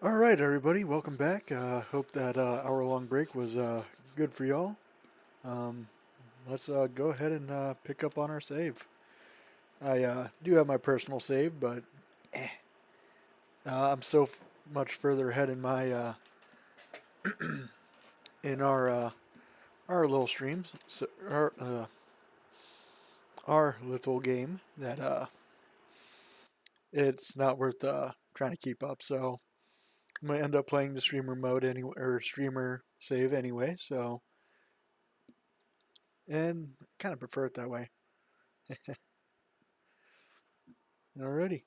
All right, everybody, welcome back. Hope that hour-long break was good for y'all. Um, let's go ahead and pick up on our save. I do have my personal save, but I'm so much further ahead in my in our little streams, so our little game that it's not worth trying to keep up. So I'm gonna end up playing the streamer mode anyway, or streamer save anyway. So and kind of prefer it that way. Alrighty.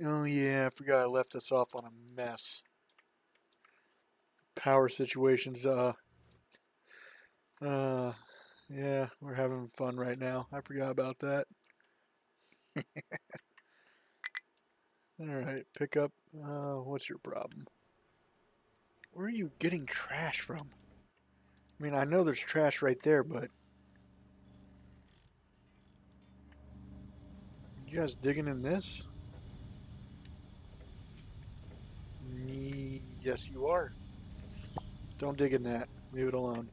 Oh yeah, I forgot I left us off on a mess. Power situations. Uh, yeah, we're having fun right now. I forgot about that. All right, pick up. What's your problem? Where are you getting trash from? I mean, I know there's trash right there, but you guys digging in this? Yes, you are. Don't dig in that. Leave it alone.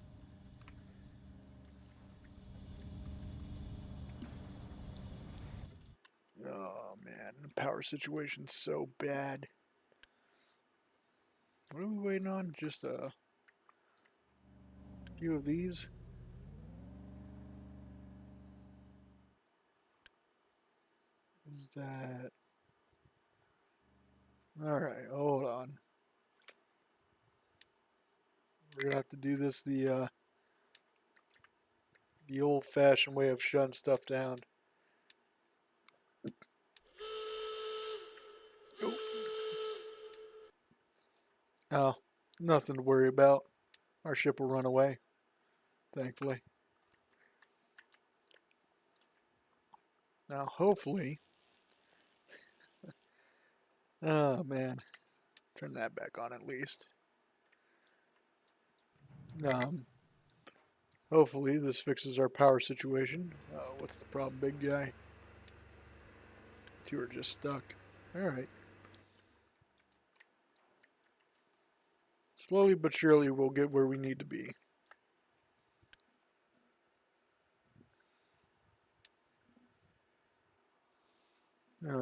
Oh man, the power situation's so bad. What are we waiting on? Just a few of these? Is that... Alright, hold on. We're gonna have to do this the old-fashioned way of shutting stuff down. Oh, oh, nothing to worry about. Our ship will run away, thankfully. Now, hopefully, oh man, turn that back on at least. Um, Hopefully this fixes our power situation. What's the problem, big guy? Two are just stuck. All right. Slowly but surely, we'll get where we need to be.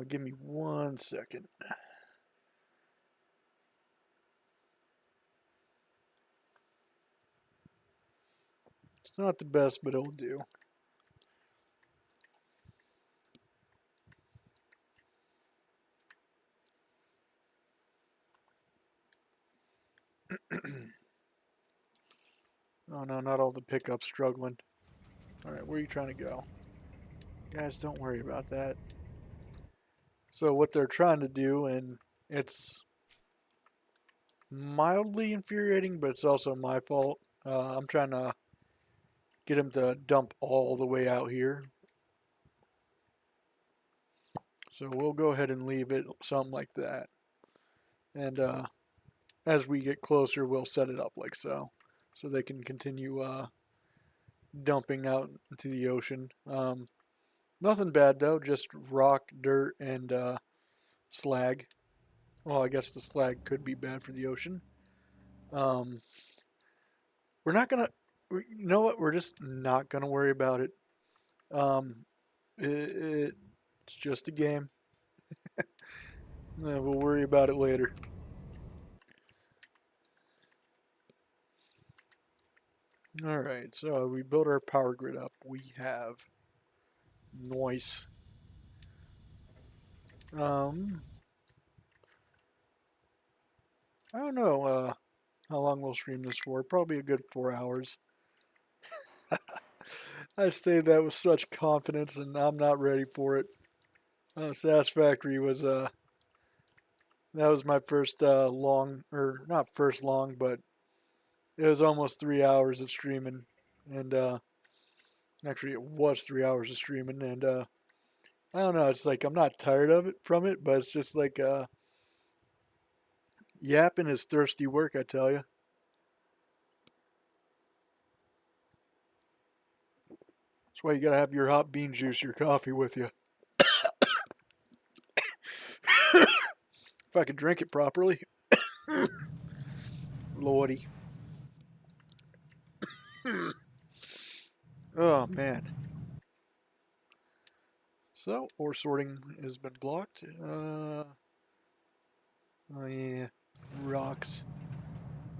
Give me 1 second. It's not the best, but it'll do. Oh no, not all the pickups struggling. All right, where are you trying to go? Guys, don't worry about that. So what they're trying to do, and it's mildly infuriating, but it's also my fault. I'm trying to get him to dump all the way out here. So we'll go ahead and leave it something like that. And as we get closer, we'll set it up like so. So they can continue dumping out into the ocean. Nothing bad though, just rock, dirt, and slag. Well, I guess the slag could be bad for the ocean. Um, we're not gonna. You know what? We're just not gonna worry about it. Um, it's just a game. We'll worry about it later. All right. So we built our power grid up. We have noise. Um, I don't know how long we'll stream this for. Probably a good 4 hours. I say that with such confidence, and I'm not ready for it. Sass Factory was that was my first long, or not first long, but it was almost 3 hours of streaming, and actually it was 3 hours of streaming, and I don't know. It's like I'm not tired of it from it, but it's just like yapping is thirsty work, I tell you. What's why you gotta have your hot bean juice, your coffee with you. If I could drink it properly. Lordy. Oh, man. So, ore sorting has been blocked. Oh, yeah. Rocks.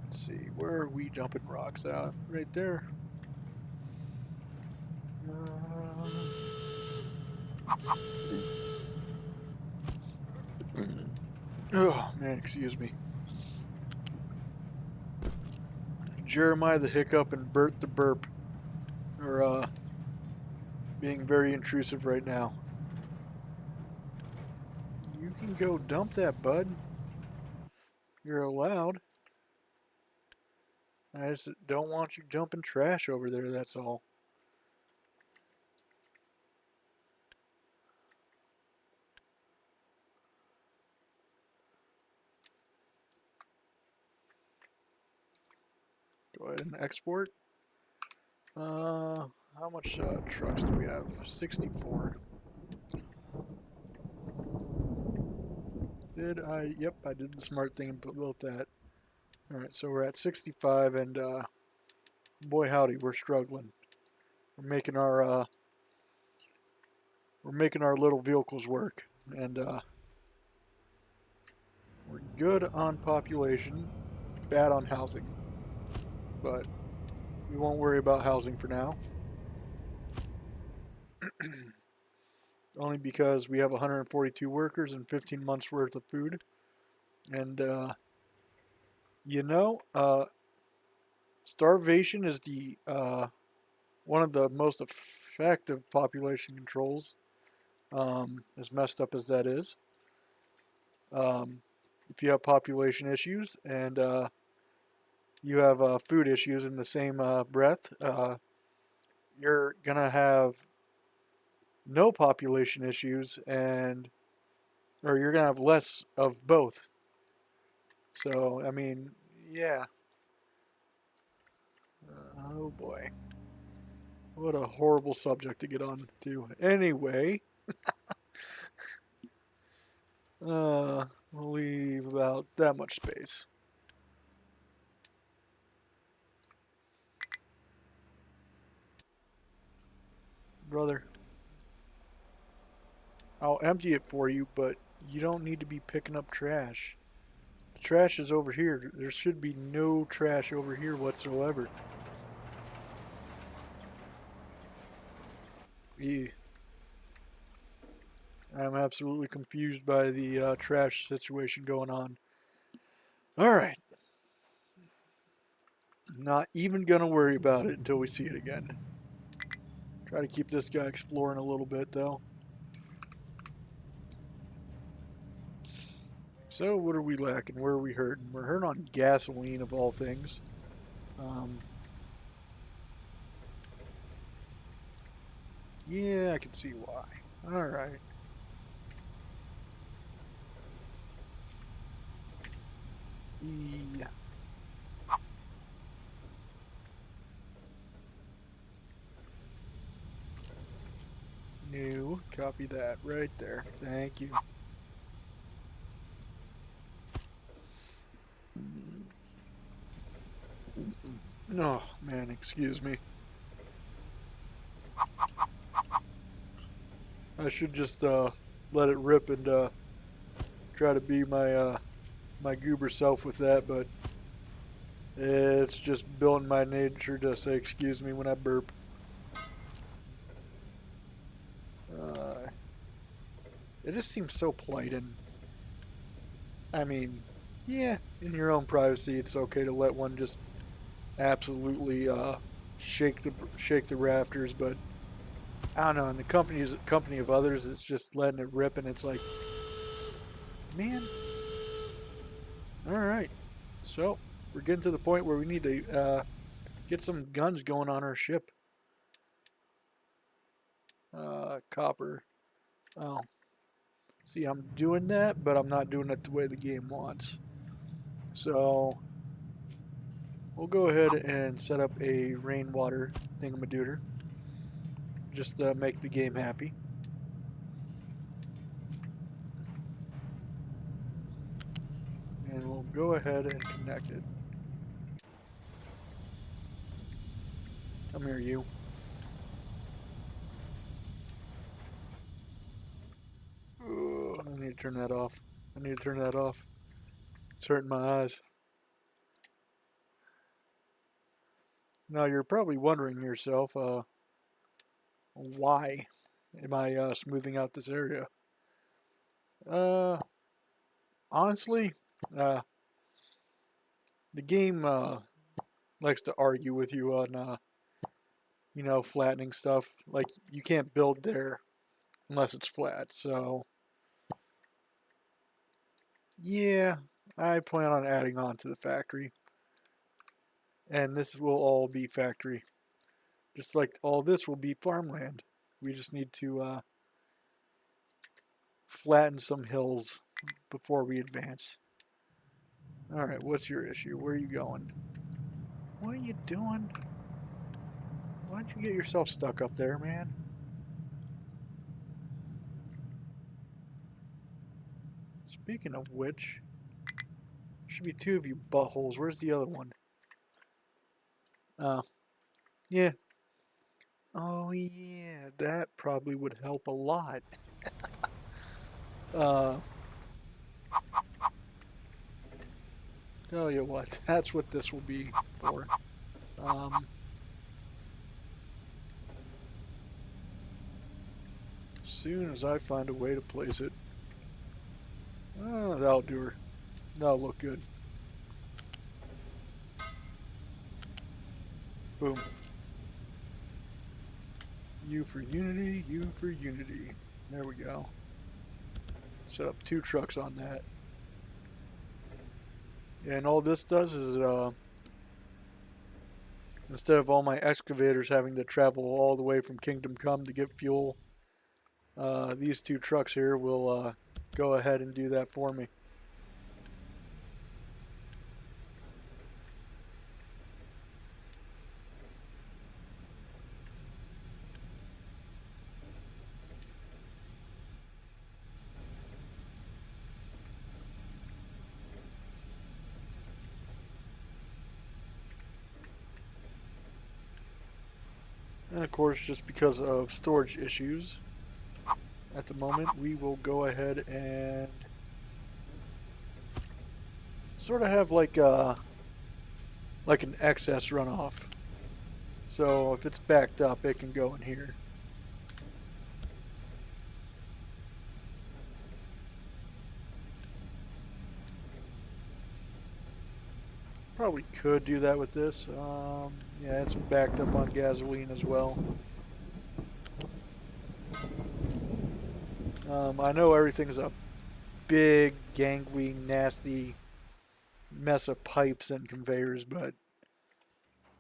Let's see. Where are we dumping rocks out? Right there. Oh, man, excuse me. Jeremiah the Hiccup and Bert the Burp are being very intrusive right now. You can go dump that, bud. You're allowed. I just don't want you dumping trash over there, that's all. Go ahead and export. How much trucks do we have? 64. Did I? Yep, I did the smart thing and built that. Alright, so we're at 65 and boy howdy, we're struggling. We're making our little vehicles work. And we're good on population, bad on housing. But we won't worry about housing for now. Only because we have 142 workers and 15 months worth of food. And, starvation is the one of the most effective population controls, as messed up as that is. If you have population issues and you have food issues in the same breath, you're going to have no population issues or you're going to have less of both. So, I mean, yeah. Oh boy. What a horrible subject to get on to. Anyway, we'll leave about that much space. Brother, I'll empty it for you, but you don't need to be picking up trash. The trash is over here. There should be no trash over here whatsoever. Yeah. I'm absolutely confused by the trash situation going on. Alright. Not even gonna worry about it until we see it again. Try to keep this guy exploring a little bit, though. So, what are we lacking? Where are we hurting? We're hurting on gasoline, of all things. Yeah, I can see why. Alright. Yeah. New. Copy that right there. Thank you. Oh, man, excuse me. I should just let it rip and try to be my goober self with that, but it's just building my nature to say excuse me when I burp. It just seems so polite, and I mean, yeah, in your own privacy, it's okay to let one just absolutely shake the rafters, but I don't know. In the company of others, it's just letting it rip, and it's like, man. All right, so we're getting to the point where we need to get some guns going on our ship. Copper. Oh, see, I'm doing that, but I'm not doing it the way the game wants. So we'll go ahead and set up a rainwater thingamadooter. just make the game happy. And we'll go ahead and connect it. Come here, you. Ugh, I need to turn that off. I need to turn that off. It's hurting my eyes. Now you're probably wondering to yourself, why am I smoothing out this area? Honestly, the game likes to argue with you on, flattening stuff. Like, you can't build there unless it's flat. So, yeah, I plan on adding on to the factory. And this will all be factory. Just like all this will be farmland. We just need to flatten some hills before we advance. Alright, what's your issue? Where are you going? What are you doing? Why'd you get yourself stuck up there, man? Speaking of which, there should be two of you buttholes. Where's the other one? Yeah. Oh, yeah, that probably would help a lot. Tell you what, that's what this will be for. As soon as I find a way to place it. That'll do her. That'll look good. Boom. U for unity, U for unity. There we go. Set up 2 trucks on that. And all this does is, instead of all my excavators having to travel all the way from Kingdom Come to get fuel, these 2 trucks here will go ahead and do that for me. And of course, just because of storage issues at the moment, we will go ahead and sort of have like an excess runoff. So if it's backed up, it can go in here. Probably could do that with this. Yeah, it's backed up on gasoline as well. I know everything's a big, gangly, nasty mess of pipes and conveyors, but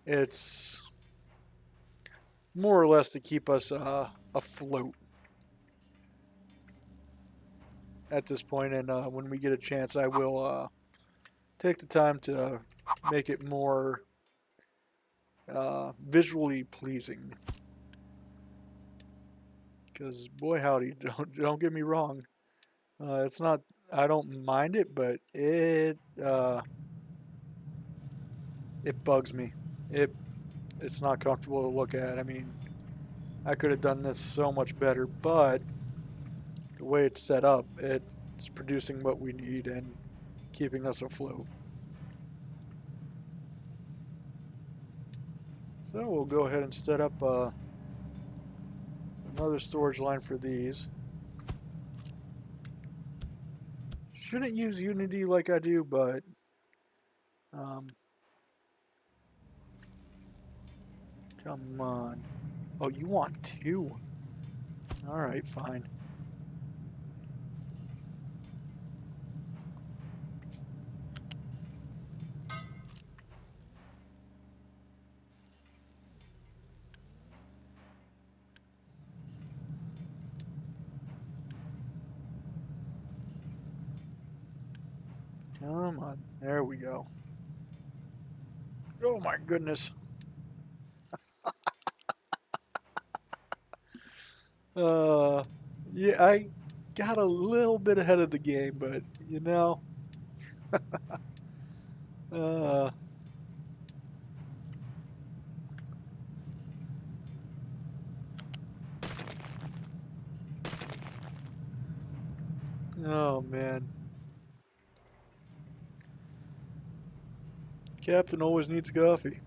it's more or less to keep us afloat at this point. And when we get a chance, I will take the time to make it more visually pleasing. Because boy howdy, don't get me wrong, it's not. I don't mind it, but it bugs me. It's not comfortable to look at. I mean, I could have done this so much better, but the way it's set up, it's producing what we need and keeping us afloat. So we'll go ahead and set up another storage line for these. Shouldn't use Unity like I do, but come on. Oh, you want 2? Alright, fine. Come on. There we go. Oh my goodness. Uh, yeah, I got a little bit ahead of the game, but you know, uh, oh man, Captain always needs coffee.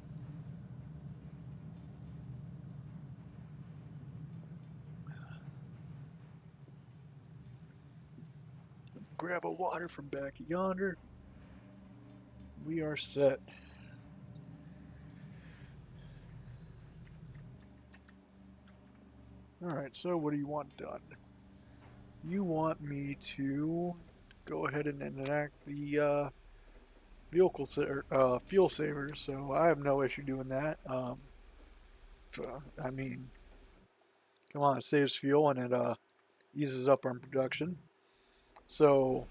Grab a water from back yonder. We are set. All right. So what do you want done? You want me to go ahead and enact the fuel savers, so I have no issue doing that. I mean, come on, it saves fuel and it eases up on production. So,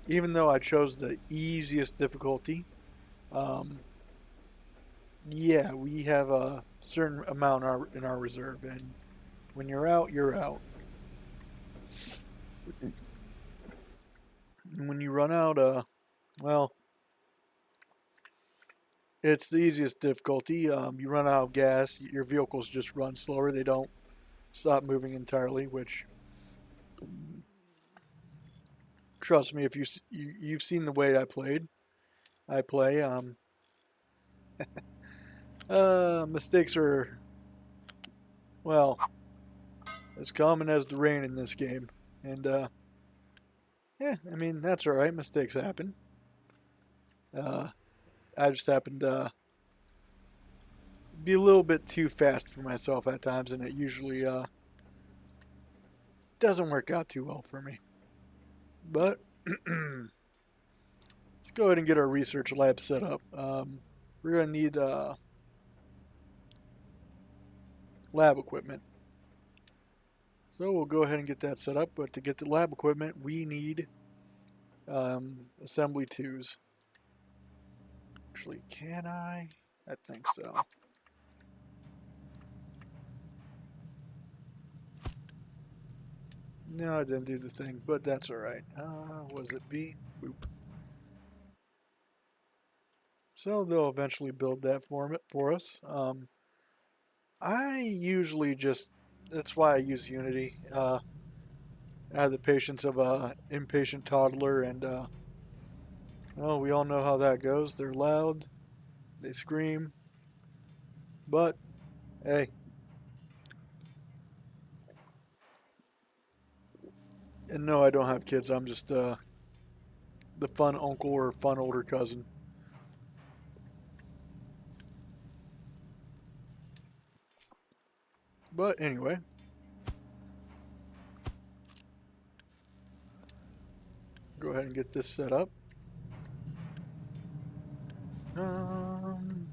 even though I chose the easiest difficulty, um, yeah, we have a certain amount in our reserve, and when you're out, you're out. And when you run out, well, it's the easiest difficulty. You run out of gas, your vehicles just run slower. They don't stop moving entirely, which trust me, if you've seen the way I play. Mistakes are well as common as the rain in this game, and yeah, I mean that's all right. Mistakes happen. Uh, I just happened to be a little bit too fast for myself at times, and it usually doesn't work out too well for me. But let's go ahead and get our research lab set up. We're gonna need lab equipment. So we'll go ahead and get that set up, but to get the lab equipment, we need assembly twos. Actually, can I? I think so. No, I didn't do the thing, but that's alright. Was it B? Boop. So they'll eventually build that for us. I usually just, that's why I use Unity. I have the patience of a impatient toddler, and well, we all know how that goes. They're loud, they scream, but hey, and no, I don't have kids. I'm just the fun uncle or fun older cousin. But anyway, go ahead and get this set up. Um,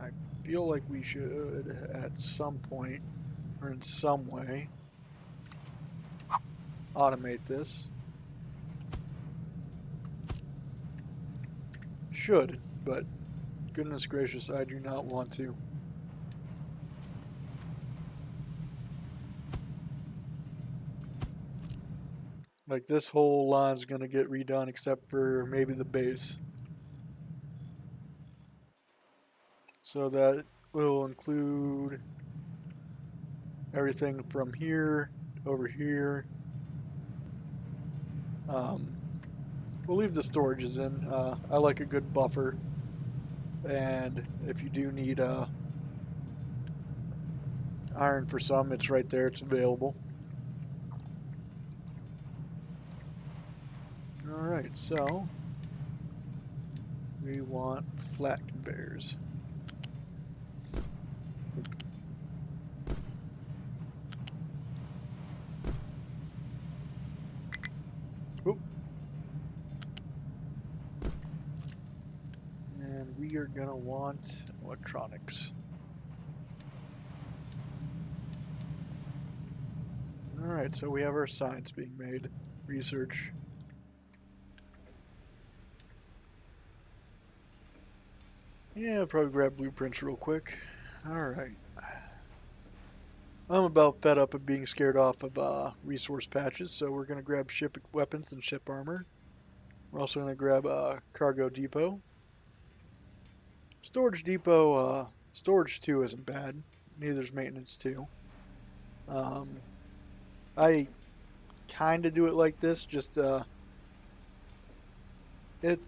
I feel like we should, at some point or in some way, automate this. Should, but goodness gracious, I do not want to. Like, this whole line's gonna get redone except for maybe the base. So that will include everything from here over here. Um, we'll leave the storages in. I like a good buffer. And if you do need iron for some, it's right there. It's available. Alright, so we want flat conveyors. Oop. And we are going to want electronics. Alright, so we have our science being made. Research. Yeah, I'll probably grab blueprints real quick. Alright. I'm about fed up of being scared off of resource patches, so we're going to grab ship weapons and ship armor. We're also going to grab cargo depot. Storage depot, storage 2 isn't bad. Neither's maintenance 2. I kind of do it like this, just it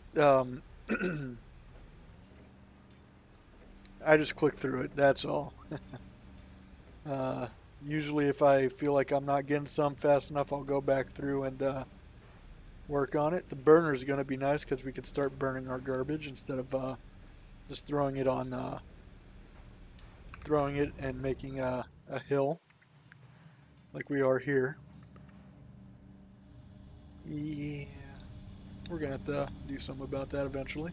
I just click through it, that's all. uh, Usually if I feel like I'm not getting some fast enough, I'll go back through and work on it. The burner is going to be nice because we can start burning our garbage instead of just throwing it on throwing it and making a hill like we are here. Yeah, we're gonna have to do something about that eventually.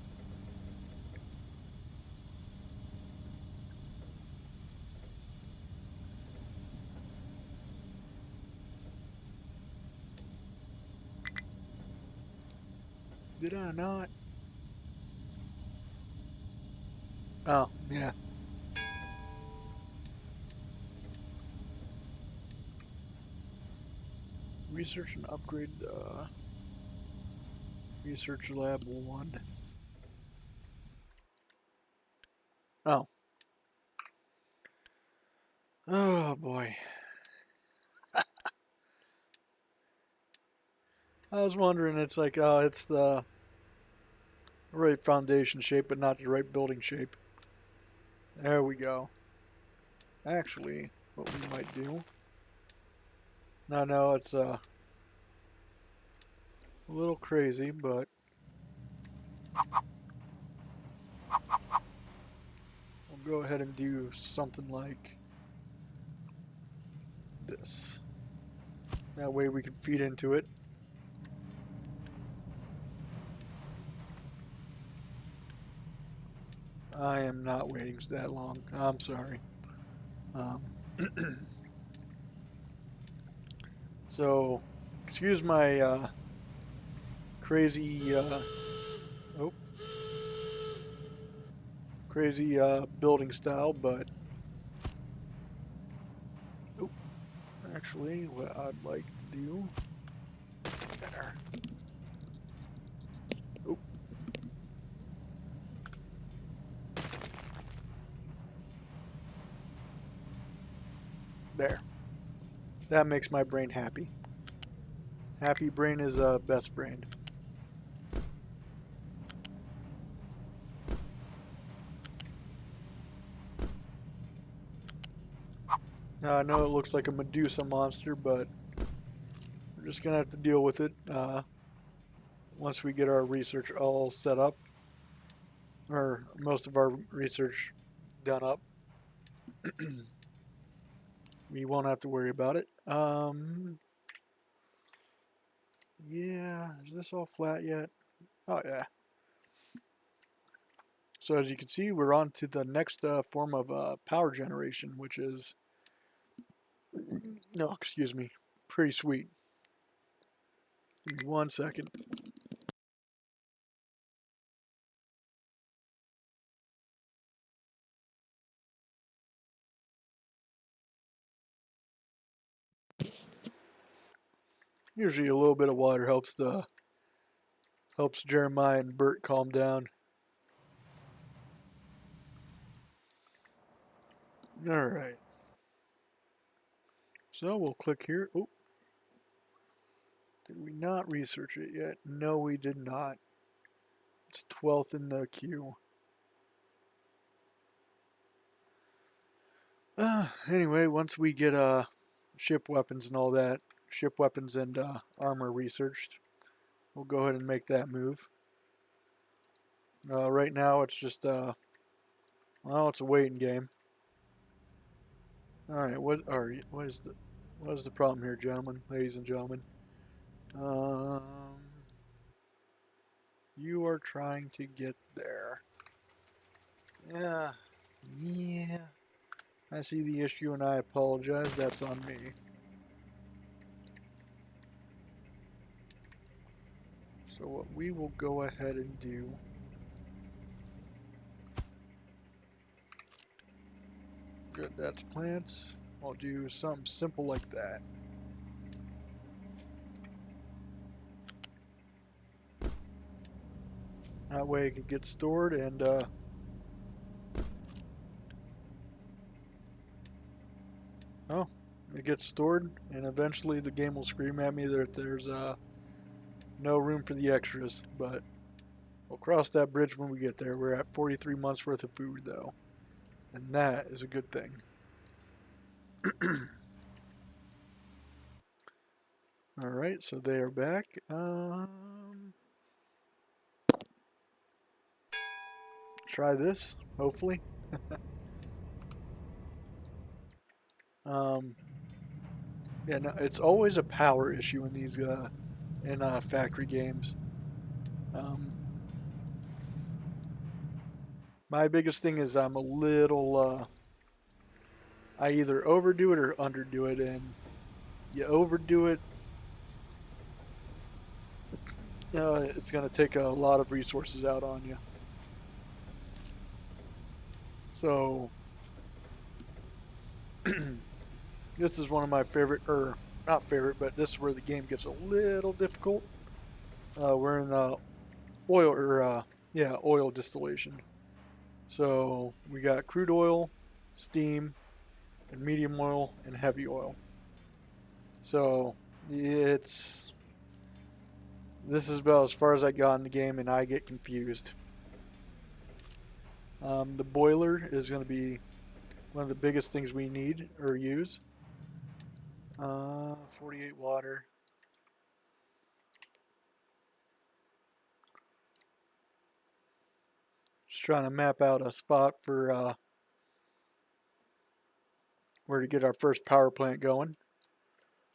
Did I not? Oh, yeah. Research and upgrade research lab 1. Oh. Oh boy. I was wondering, it's like, oh, it's the right foundation shape, but not the right building shape. There we go. Actually, what we might do. No, it's a little crazy, but we'll go ahead and do something like this. That way we can feed into it. I am not waiting that long. I'm sorry. Um, so, excuse my crazy, oh, crazy building style, but oh, actually, what I'd like to do there. Oh, there. That makes my brain happy. Happy brain is best brain. Now I know it looks like a Medusa monster, but we're just gonna have to deal with it once we get our research all set up, or most of our research done up. We won't have to worry about it. Yeah, is this all flat yet? Oh yeah. So as you can see, we're on to the next form of power generation, which is, no, excuse me, pretty sweet. Give me 1 second. Usually a little bit of water helps Jeremiah and Bert calm down. All right. So we'll click here. Oh, did we not research it yet? No, we did not. It's 12th in the queue. Anyway, once we get ship weapons and all that, ship weapons and armor researched, we'll go ahead and make that move. Right now it's just well, it's a waiting game. All right, what is the problem here, gentlemen, ladies and gentlemen? You are trying to get there. Yeah, yeah. I see the issue and I apologize. That's on me. So what we will go ahead and do, good, that's plants. I'll do something simple like that. That way it can get stored and oh, it gets stored and eventually the game will scream at me that there's no room for the extras, but we'll cross that bridge when we get there. We're at 43 months worth of food though, and that is a good thing. Alright, so they are back. Try this, hopefully. Yeah, no, it's always a power issue in these factory games. My biggest thing is I'm a little I either overdo it or underdo it, and you overdo it, it's going to take a lot of resources out on you. So this is one of my favorite, or not favorite, but this is where the game gets a little difficult. We're in oil, or oil distillation. So we got crude oil, steam, and medium oil, and heavy oil. So this is about as far as I got in the game, and I get confused. The boiler is going to be one of the biggest things we need or use. 48 water. Just trying to map out a spot for where to get our first power plant going.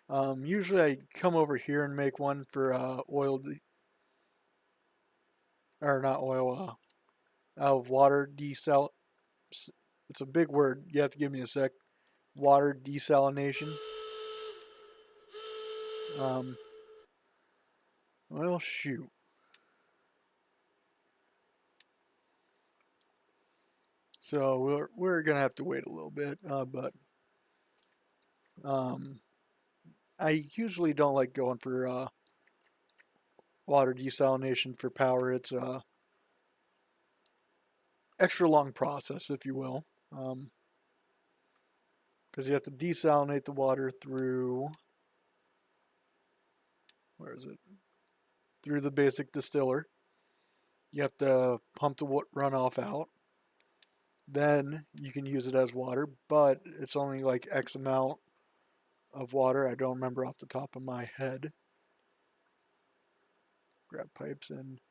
Usually I come over here and make one for oil, or not oil, out of water desal. It's a big word. You have to give me a sec. Water desalination. Well, shoot. So we're gonna have to wait a little bit, but I usually don't like going for water desalination for power. It's a extra long process, if you will, because you have to desalinate the water through, where is it? Through the basic distiller. You have to pump the runoff out. Then you can use it as water, but it's only like X amount of water. I don't remember off the top of my head. Grab pipes and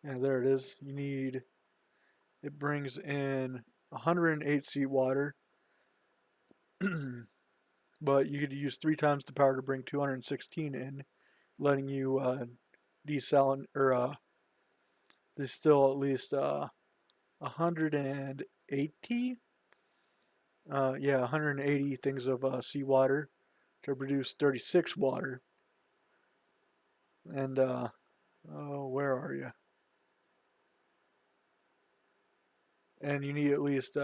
yeah, there it is. It brings in 108 seawater, but you could use 3 times the power to bring 216 in, letting you desalinate or distill at least 180. 180 things of seawater to produce 36 water. And where are you? And you need at least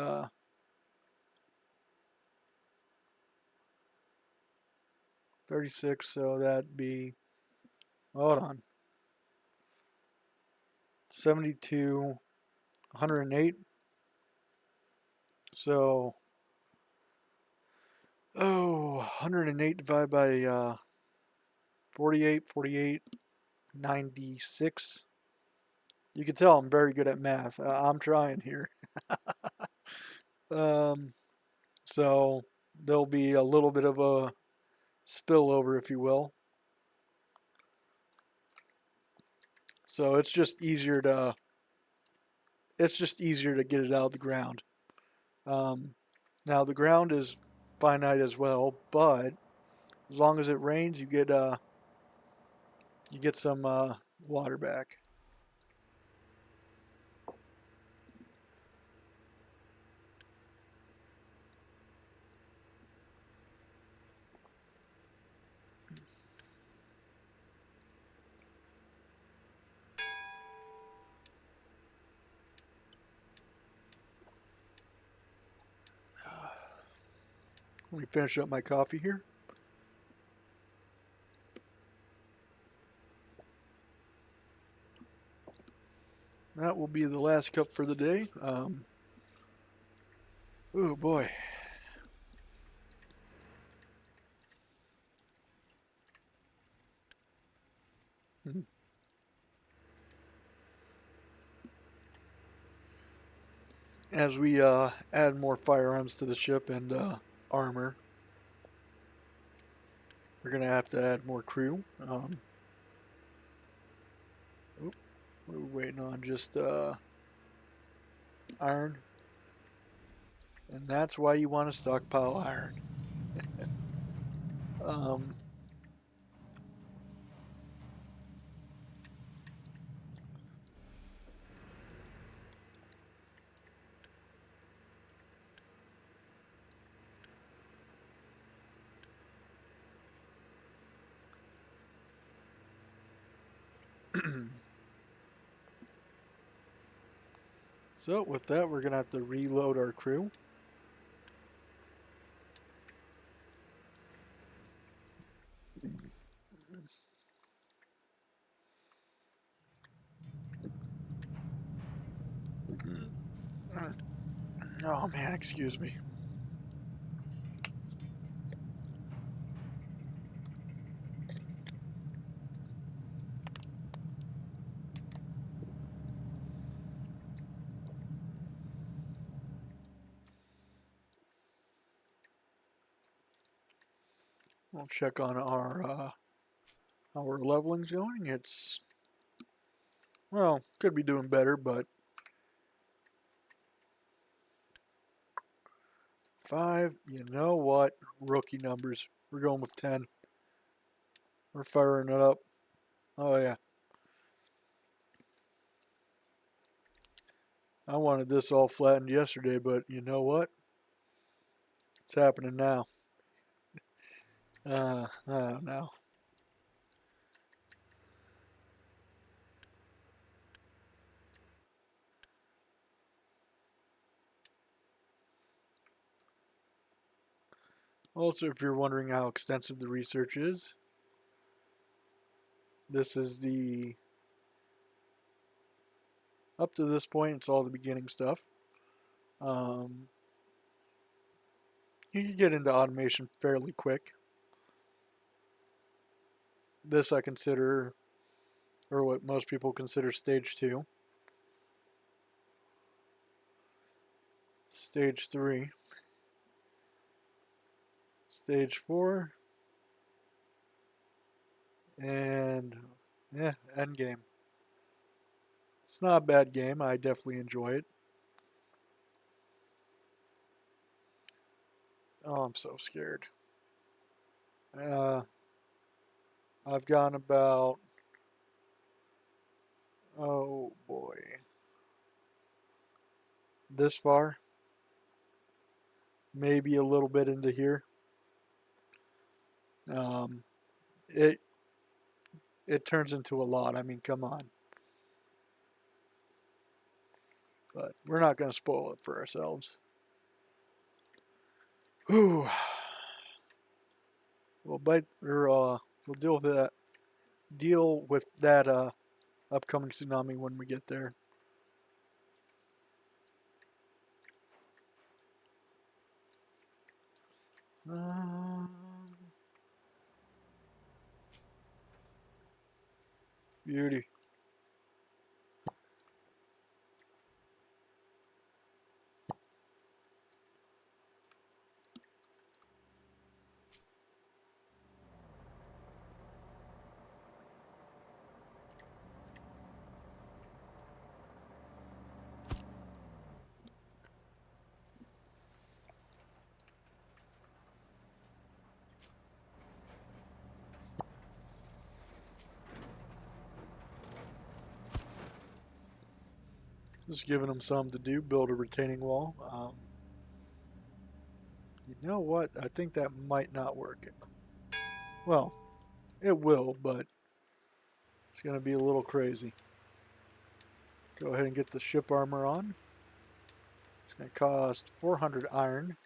36, so that'd be, hold on, 72, 108. So 108 divided by 48, 96. You can tell I'm very good at math. I'm trying here. So there'll be a little bit of a spillover, if you will. So it's just easier to get it out of the ground. Now the ground is finite as well, but as long as it rains, you get some water back. Let me finish up my coffee here. That will be the last cup for the day. Oh boy. As we add more firearms to the ship and armor, we're gonna have to add more crew. We're waiting on just iron, and that's why you want to stockpile iron. um, so with that, we're gonna have to reload our crew. Oh man, excuse me. We'll check on our how our leveling's going. It's, well, could be doing better, but 5, you know what? Rookie numbers. We're going with 10. We're firing it up. Oh yeah. I wanted this all flattened yesterday, but you know what? It's happening now. I don't know. Also, if you're wondering how extensive the research is, this is the, up to this point, it's all the beginning stuff. You can get into automation fairly quick. This I consider, or what most people consider, stage 2. Stage 3. Stage 4. And, yeah, end game. It's not a bad game. I definitely enjoy it. Oh, I'm so scared. I've gone about, oh boy, this far. Maybe a little bit into here. Um, it it turns into a lot. I mean, come on. But we're not going to spoil it for ourselves. Whew. We'll we'll deal with that. Deal with that upcoming tsunami when we get there. Beauty. Just giving them something to do. Build a retaining wall. You know what? I think that might not work. Well, it will, but it's going to be a little crazy. Go ahead and get the ship armor on. It's going to cost 400 iron.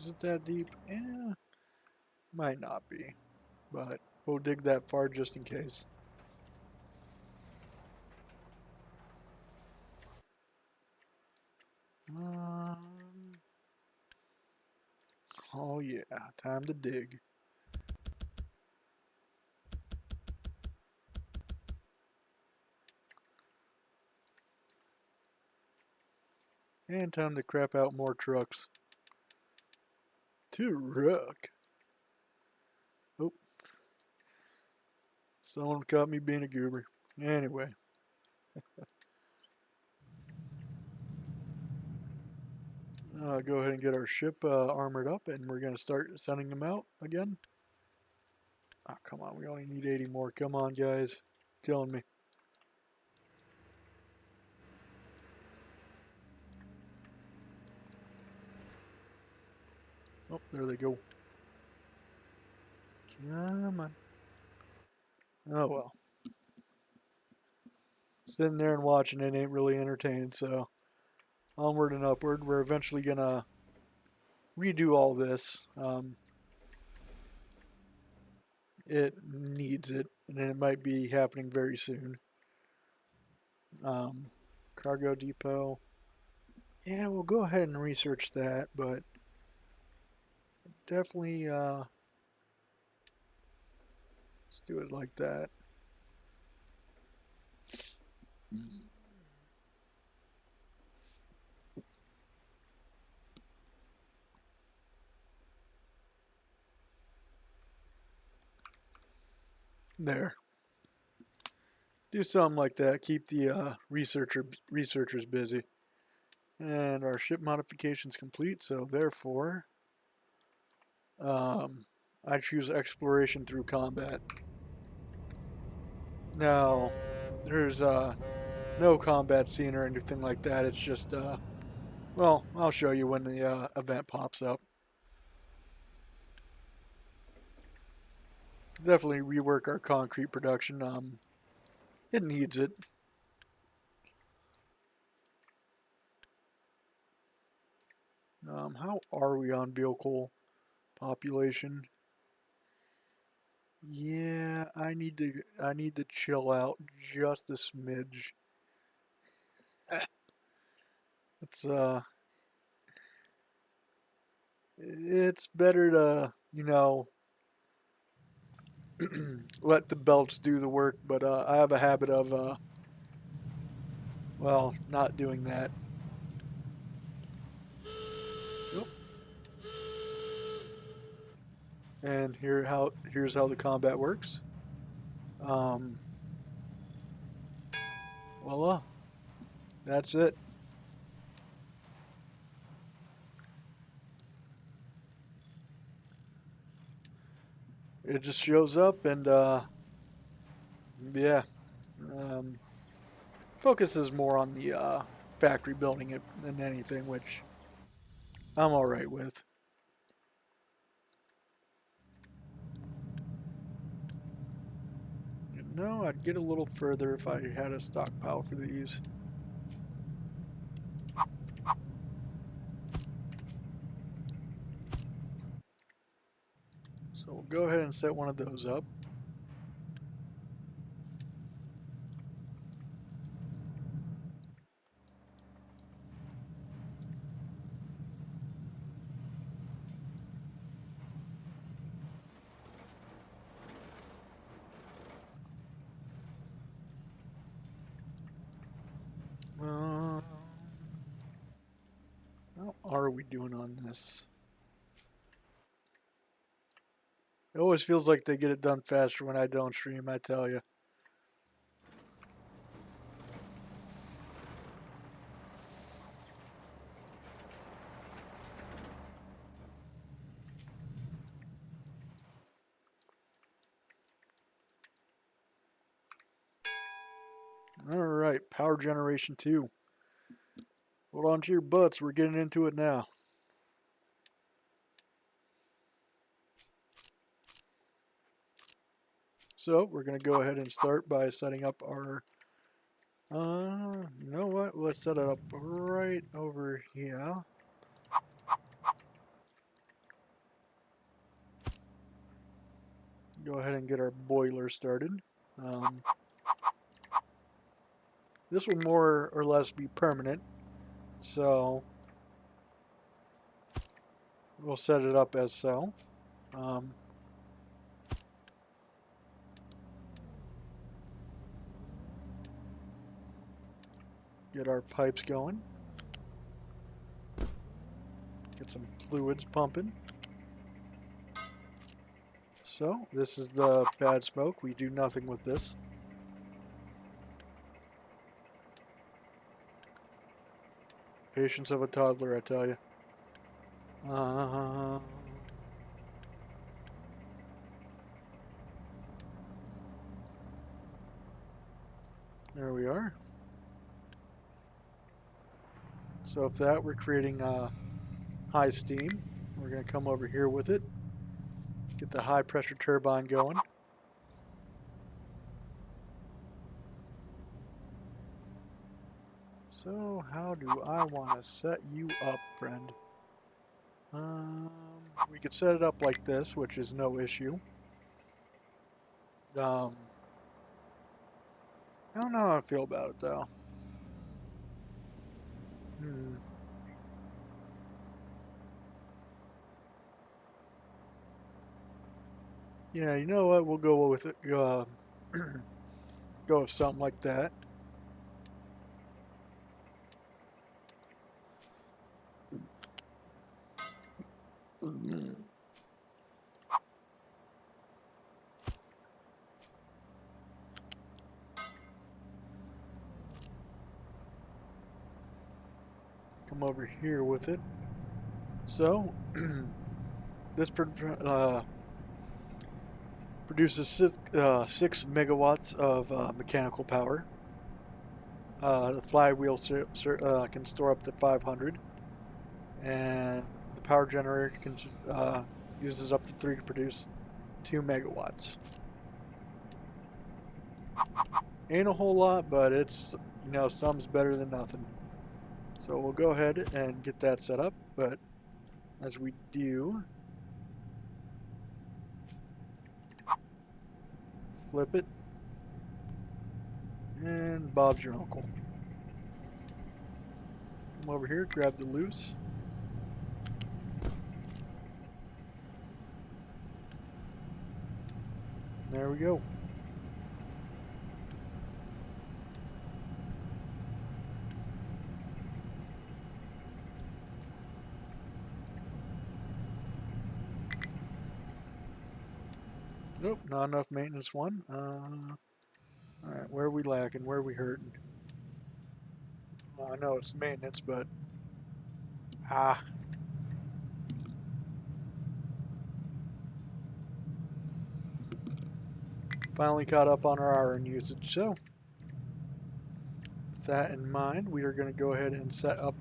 Is it that deep? Yeah, might not be, but we'll dig that far just in case. Oh yeah, time to dig. And time to crap out more trucks. Truck. Oh, someone caught me being a goober. Anyway. Go ahead and get our ship armored up, and we're going to start sending them out again. Oh, come on. We only need 80 more. Come on, guys. Killing me. Oh, there they go. Come on. Oh, well. Sitting there and watching it ain't really entertaining, so onward and upward. We're eventually going to redo all this. It needs it, and it might be happening very soon. Cargo depot. Yeah, we'll go ahead and research that, but definitely let's do it like that. There. Do something like that. Keep the researchers busy. And our ship modification's complete, so therefore, I choose exploration through combat. Now, there's no combat scene or anything like that. It's just, well, I'll show you when the event pops up. Definitely rework our concrete production. It needs it. How are we on vehicle population? Yeah, I need to chill out just a smidge. It's it's better to, let the belts do the work, but I have a habit of well, not doing that. Yep. And here's how the combat works. Um, voila, that's it. It just shows up and yeah, um, focuses more on the factory building it than anything, which I'm all right with. No, I'd get a little further if I had a stockpile for these. So we'll go ahead and set one of those up. How are we doing on this? It always feels like they get it done faster when I don't stream, I tell you. Alright, power generation 2. Hold on to your butts, we're getting into it now. So we're going to go ahead and start by setting up our, you know what, let's set it up right over here. Go ahead and get our boiler started. This will more or less be permanent, so we'll set it up as so. Get our pipes going. Get some fluids pumping. So, this is the bad smoke. We do nothing with this. Patience of a toddler, I tell you. There we are. So if that, we're creating high steam. We're going to come over here with it. Get the high pressure turbine going. So how do I want to set you up, friend? We could set it up like this, which is no issue. I don't know how I feel about it, though. Yeah, you know what? We'll go with it. Go with something like that. Come over here with it. So, this produces 6 megawatts of mechanical power. The flywheel can store up to 500, and the power generator can uses up to 3 to produce 2 megawatts. Ain't a whole lot, but it's, you know, some's better than nothing. So we'll go ahead and get that set up, but as we do, flip it, and Bob's your uncle. Come over here, grab the loose. There we go. Nope, not enough maintenance one. Alright, where are we lacking? Where are we hurting? Well, I know it's maintenance, but... Finally caught up on our iron usage, so... With that in mind, we are going to go ahead and set up...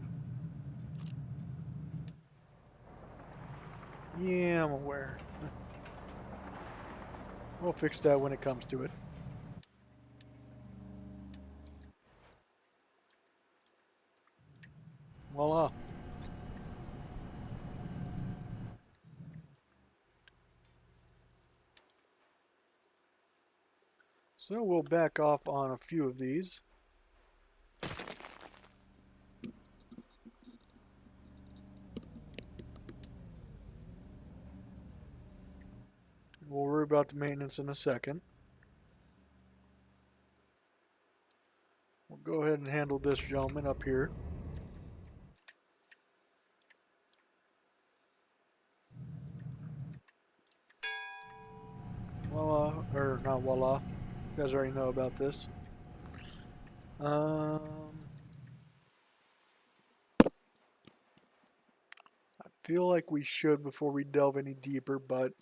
Yeah, I'm aware. We'll fix that when it comes to it. Voila. So we'll back off on a few of these. We'll worry about the maintenance in a second. We'll go ahead and handle this gentleman up here. Voila, or not voila. You guys already know about this. I feel like we should before we delve any deeper, but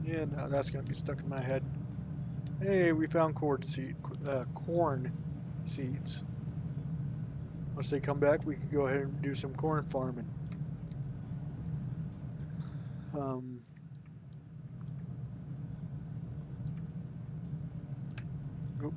Yeah, no, that's gonna be stuck in my head. Hey, we found corn seeds. Once they come back, we can go ahead and do some corn farming. Um, oop.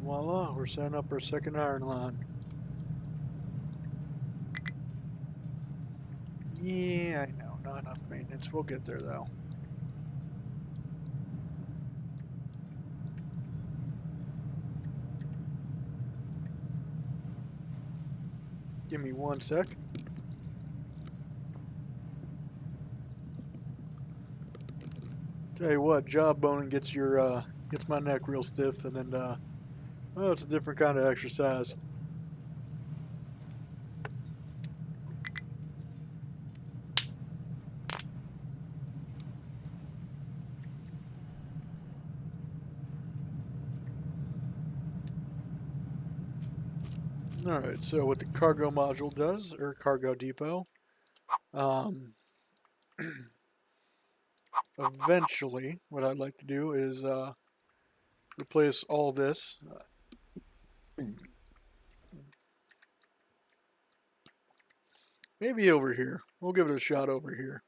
Voila, we're setting up our second iron line. Yeah, I know, not enough maintenance. We'll get there though. Give me 1 sec. Tell you what, job boning gets gets my neck real stiff, and then well, it's a different kind of exercise. All right, so what the cargo module does, or cargo depot, um, eventually, what I'd like to do is replace all this. Maybe over here. We'll give it a shot over here.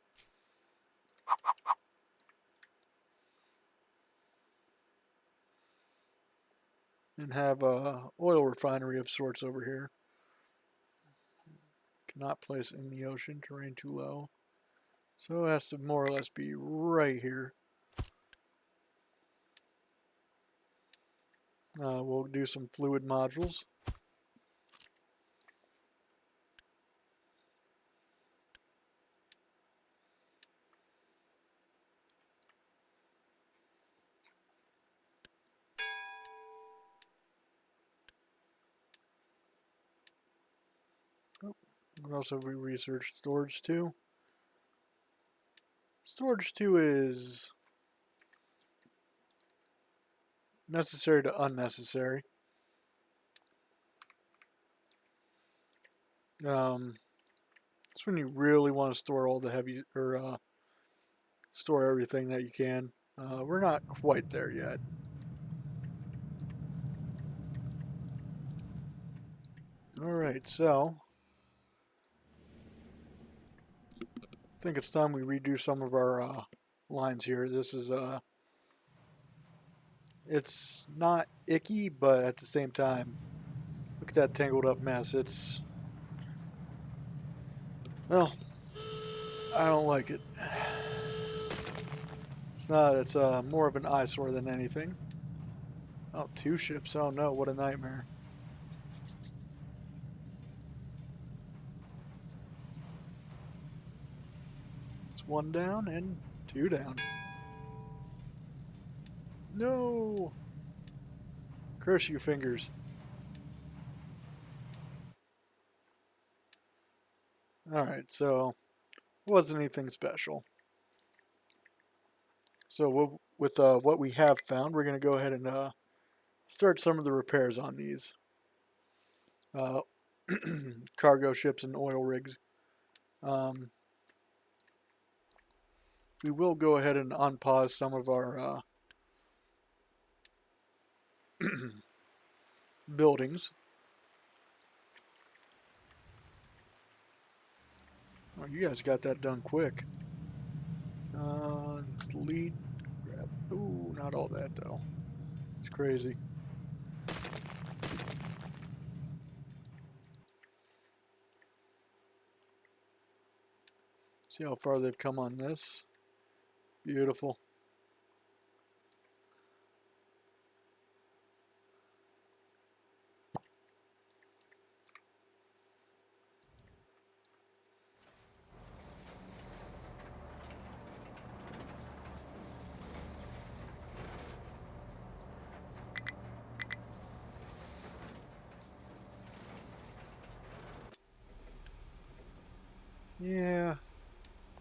And have a oil refinery of sorts over here. Cannot place in the ocean, terrain too low. So it has to more or less be right here. We'll do some fluid modules. Oh, what else have we researched? Storage 2. Storage 2 is necessary to unnecessary. It's when you really want to store all the heavy, or store everything that you can. We're not quite there yet. Alright, so I think it's time we redo some of our lines here. This is it's not icky, but at the same time, look at that tangled up mess. It's, well, I don't like it. It's not, it's more of an eyesore than anything. Oh, 2 ships. Oh no, what a nightmare. It's 1 down and 2 down. No! Curse you, fingers. Alright, so it wasn't anything special. So with what we have found, we're going to go ahead and start some of the repairs on these uh, cargo ships and oil rigs. We will go ahead and unpause some of our buildings. Oh, you guys got that done quick. Delete, grab. Ooh, not all that though. It's crazy. See how far they've come on this. Beautiful.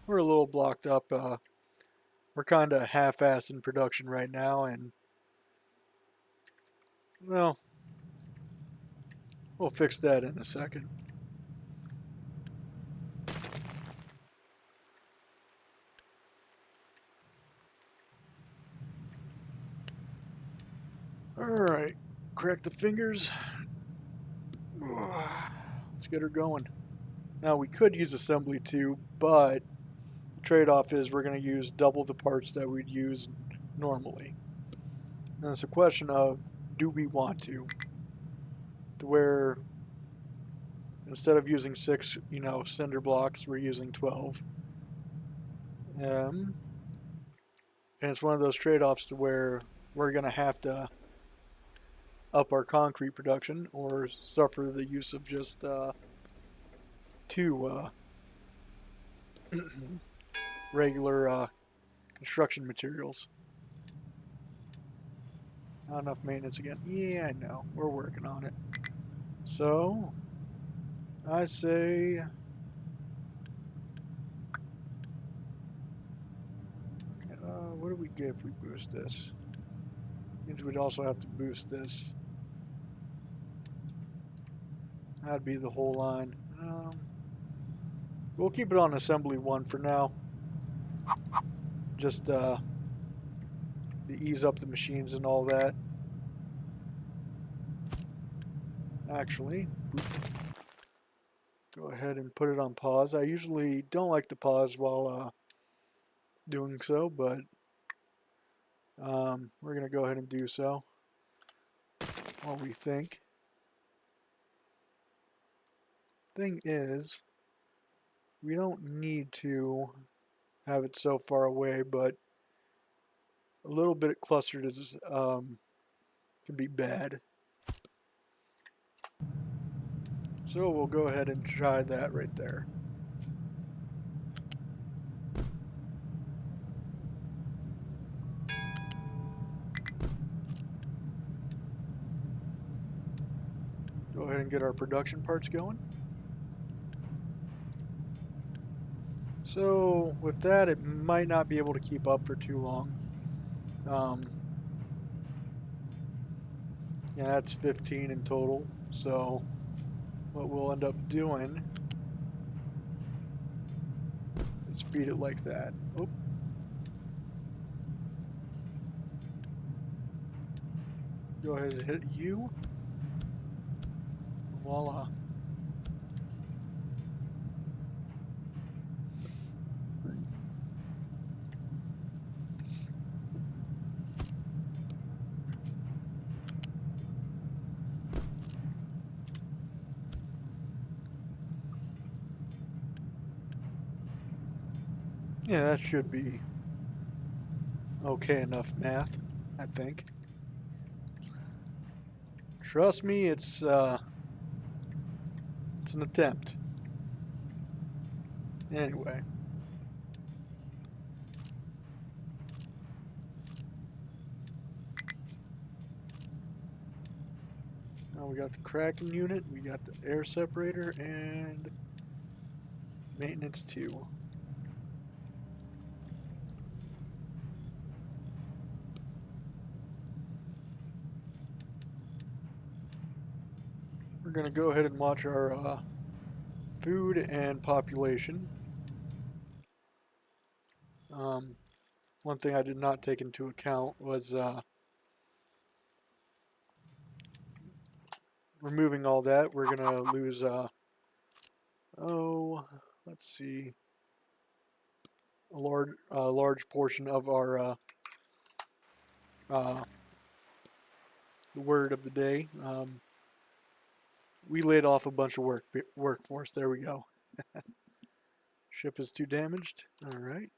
we're a little blocked up. We're kind of half-assed in production right now, and well, we'll fix that in a second. Alright, crack the fingers. Let's get her going. Now we could use assembly too, but the trade-off is we're going to use double the parts that we'd use normally. And it's a question of, do we want to where instead of using 6, cinder blocks, we're using 12. And it's one of those trade-offs to where we're going to have to up our concrete production or suffer the use of just 2 regular construction materials. Not enough maintenance again. Yeah, I know. We're working on it. So, I say... what do we get if we boost this? Means we'd also have to boost this. That'd be the whole line. We'll keep it on assembly 1 for now. Just to ease up the machines and all that. Actually, go ahead and put it on pause. I usually don't like to pause while doing so, but we're going to go ahead and do so. What we think. Thing is, we don't need to have it so far away, but a little bit clustered is can be bad. So we'll go ahead and try that right there. Go ahead and get our production parts going. So with that, it might not be able to keep up for too long. Yeah, that's 15 in total. So what we'll end up doing is feed it like that. Oop. Go ahead and hit U. Voila. Yeah, that should be okay enough math, I think. Trust me, it's an attempt. Anyway. Now we got the cracking unit, we got the air separator, and maintenance 2. We're going to go ahead and watch our food and population. One thing I did not take into account was removing all that. We're going to lose, let's see, a large portion of our the word of the day. We laid off a bunch of workforce. There we go. Ship is too damaged. All right.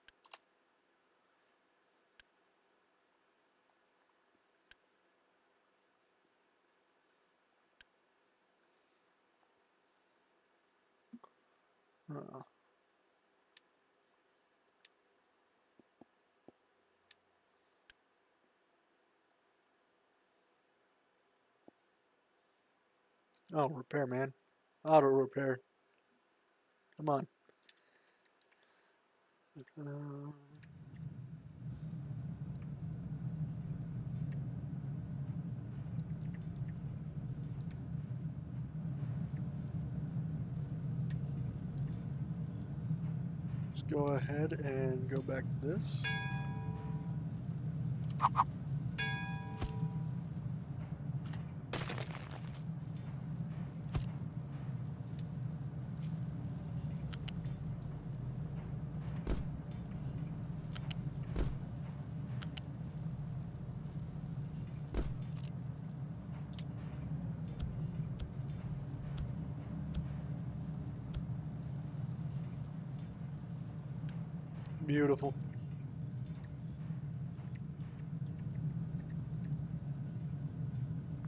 Oh, repair, man. Auto repair. Come on. Let's go ahead and go back to this. Beautiful.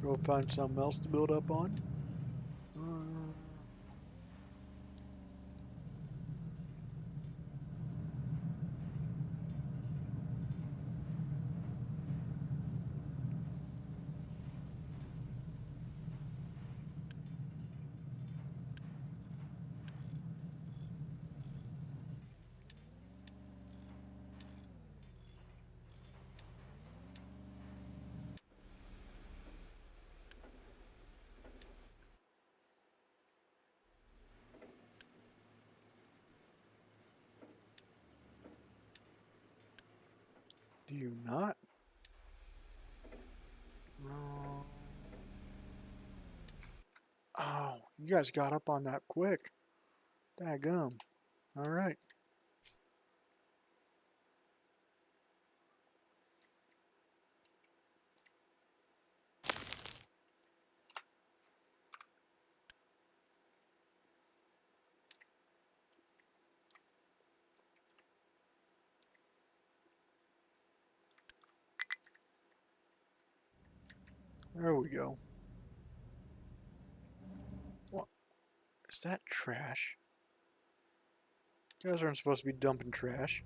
Go find something else to build up on. Do you not? No. Oh, you guys got up on that quick. Daggum. Alright. There we go. What? Is that trash? You guys aren't supposed to be dumping trash.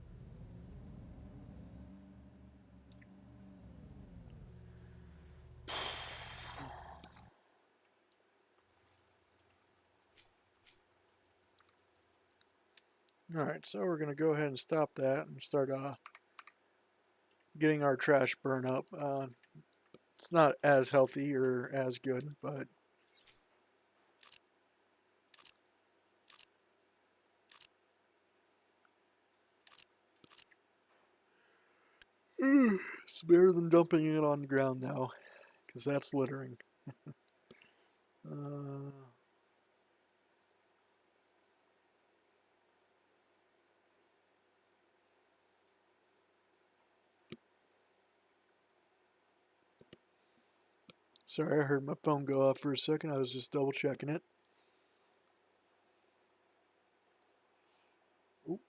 Alright, so we're going to go ahead and stop that and start getting our trash burn up. It's not as healthy or as good, but it's better than dumping it on the ground now, because that's littering. Sorry, I heard my phone go off for a second. I was just double checking it. Oop.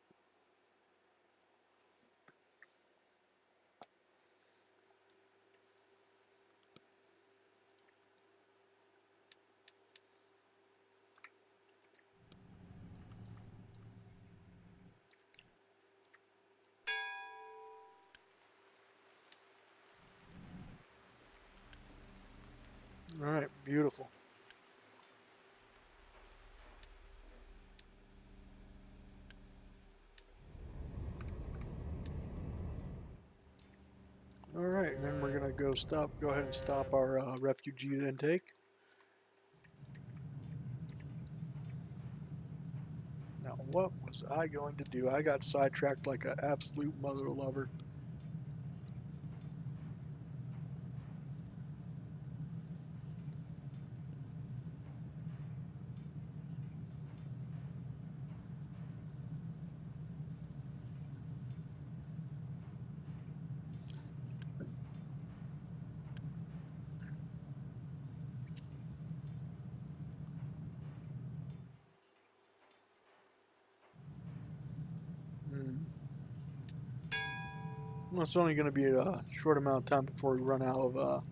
Alright, beautiful. Alright, and then we're going to go ahead and stop our refugee intake. Now, what was I going to do? I got sidetracked like an absolute mother lover. Well, it's only going to be a short amount of time before we run out of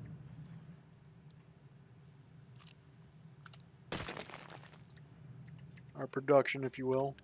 our production, if you will.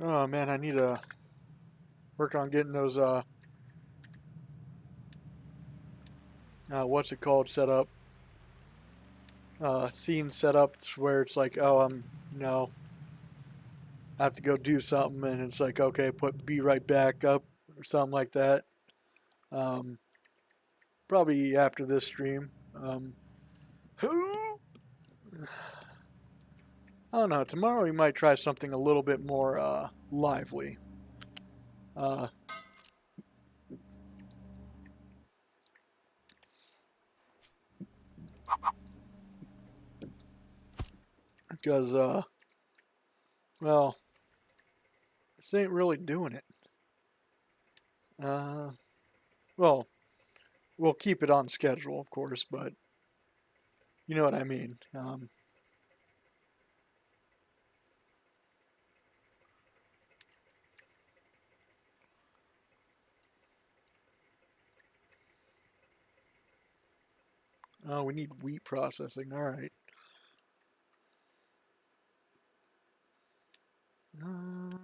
Oh man, I need to work on getting those what's it called, set up. Scenes set up where it's like, oh, I have to go do something, and it's like, okay, be right back up or something like that. Um, Probably after this stream. I don't know. Tomorrow we might try something a little bit more lively. Uh, because well, this ain't really doing it. Uh, well, we'll keep it on schedule, of course, but you know what I mean. Oh, we need wheat processing. All right. Um,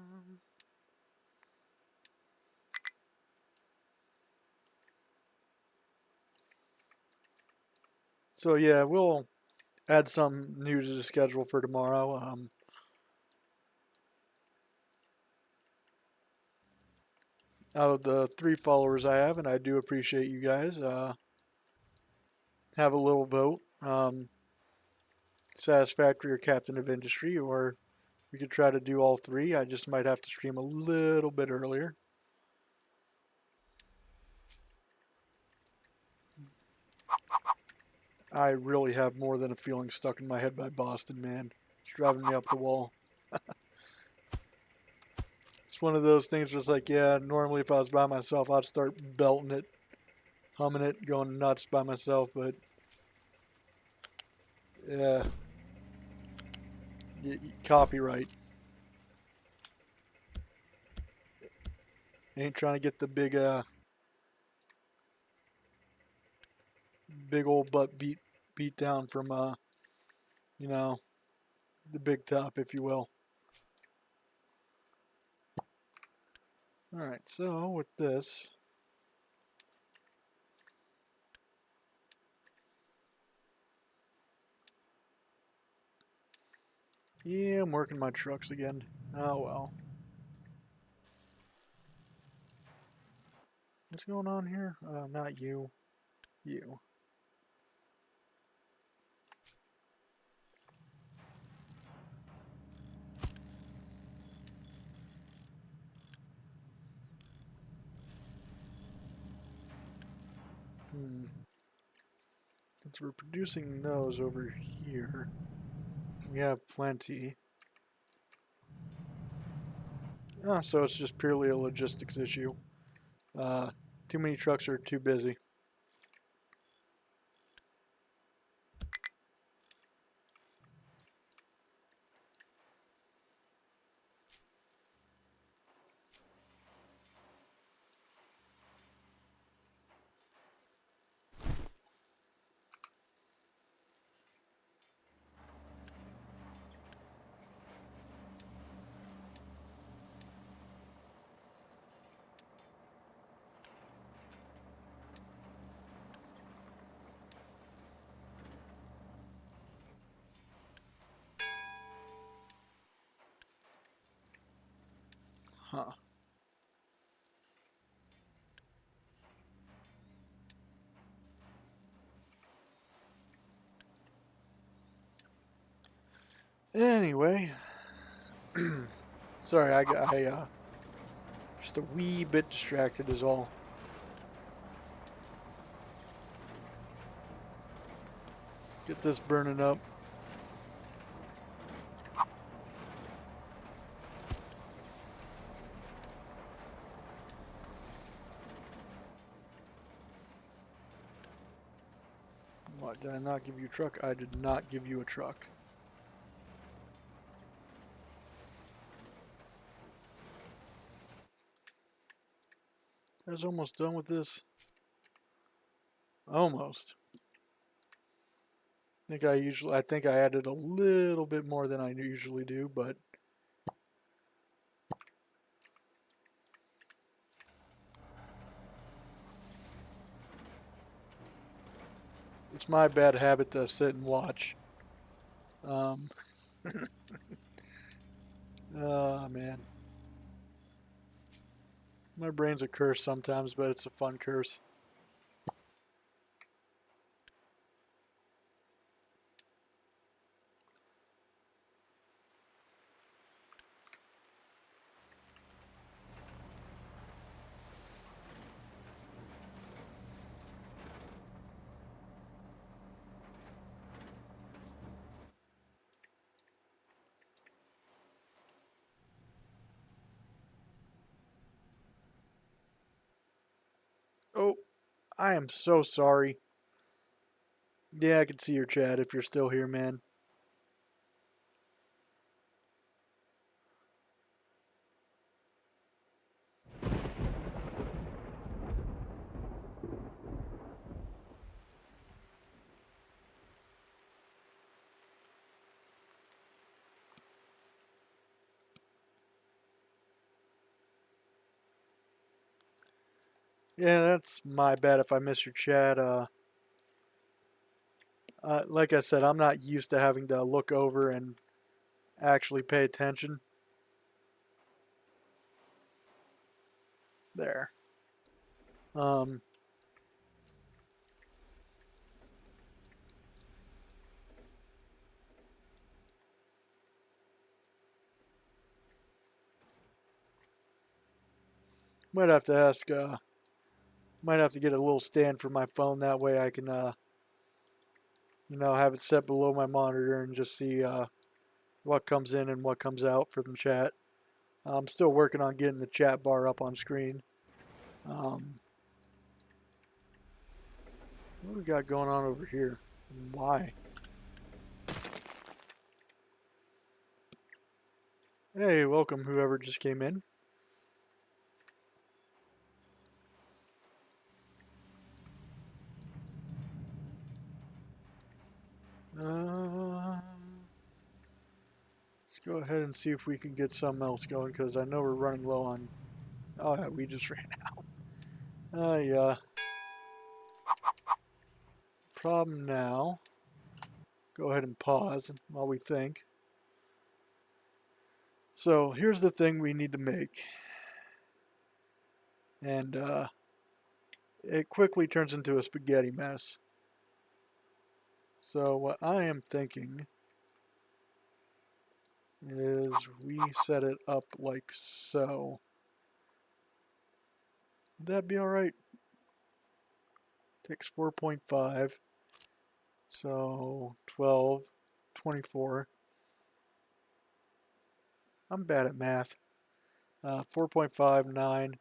so yeah, we'll add some new to the schedule for tomorrow. Out of the 3 followers I have, and I do appreciate you guys, have a little vote. Satisfactory or Captain of Industry, or we could try to do all 3. I just might have to stream a little bit earlier. I really have more than a feeling stuck in my head by Boston, man. It's driving me up the wall. It's one of those things where it's like, yeah, normally if I was by myself, I'd start belting it, humming it, going nuts by myself, but yeah, copyright. Ain't trying to get the big old butt beat down from you know, the big top, if you will. All right, so with this, yeah, I'm working my trucks again. Oh well. What's going on here? Not you. You. Since we're producing those over here, we have plenty. So it's just purely a logistics issue. Too many trucks are too busy. Huh. Anyway, sorry, I just a wee bit distracted is all. Get this burning up. What, did I not give you a truck? I did not give you a truck. I was almost done with this. Almost. I think I added a little bit more than I usually do, but It's my bad habit to sit and watch. Oh, man. My brain's a curse sometimes, but it's a fun curse. Oh, I am so sorry. Yeah, I can see your chat if you're still here, man. Yeah, that's my bad if I missed your chat. Like I said, I'm not used to having to look over and actually pay attention. There. Um, might have to ask. Might have to get a little stand for my phone. That way I can, have it set below my monitor and just see what comes in and what comes out from the chat. I'm still working on getting the chat bar up on screen. What do we got going on over here? Why? Hey, welcome whoever just came in. Let's go ahead and see if we can get something else going because I know we're running low on. Oh yeah, we just ran out. Yeah. Problem now. Go ahead and pause while we think. So here's the thing we need to make. And it quickly turns into a spaghetti mess. So what I am thinking is we set it up like so. Would that be alright? Takes 4.5. So 12, 24. I'm bad at math. 4.5, 9,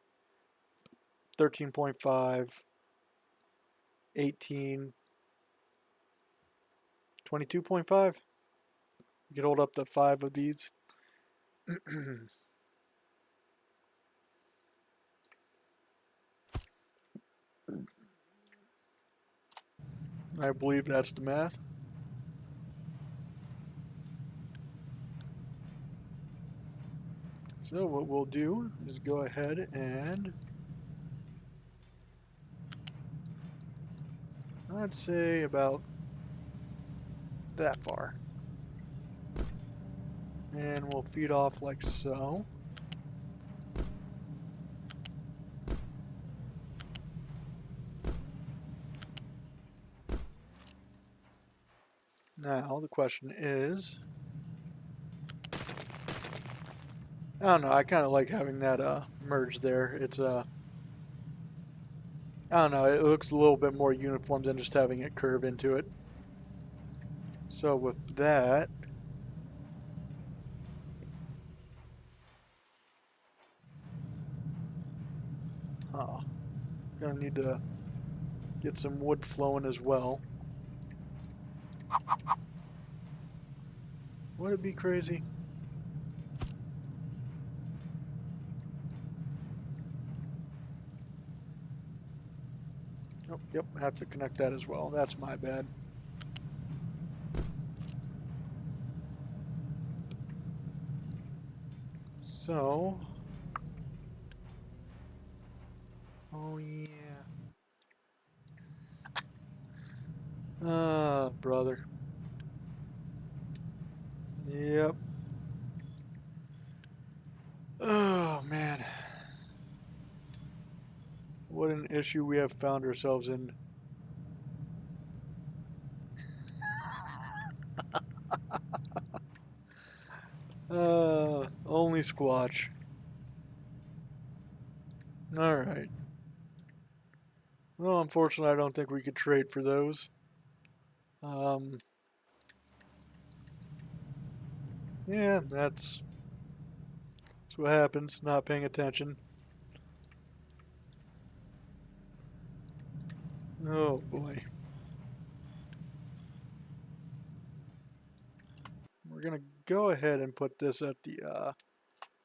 13.5, 18, 22.5. You can hold up to 5 of these. I believe that's the math. So what we'll do is go ahead and I'd say about that far. And we'll feed off like so. Now the question is, I don't know, I kind of like having that merge there. It's I don't know, it looks a little bit more uniform than just having it curve into it. So with that, gonna need to get some wood flowing as well. Would it be crazy? Oh, yep, I have to connect that as well. That's my bad. So, oh yeah. Ah, brother. Yep. Oh, man. What an issue we have found ourselves in. Only Squatch. Alright. Well, unfortunately, I don't think we could trade for those. Yeah, that's what happens, not paying attention. Oh, boy. We're gonna go ahead and put this at the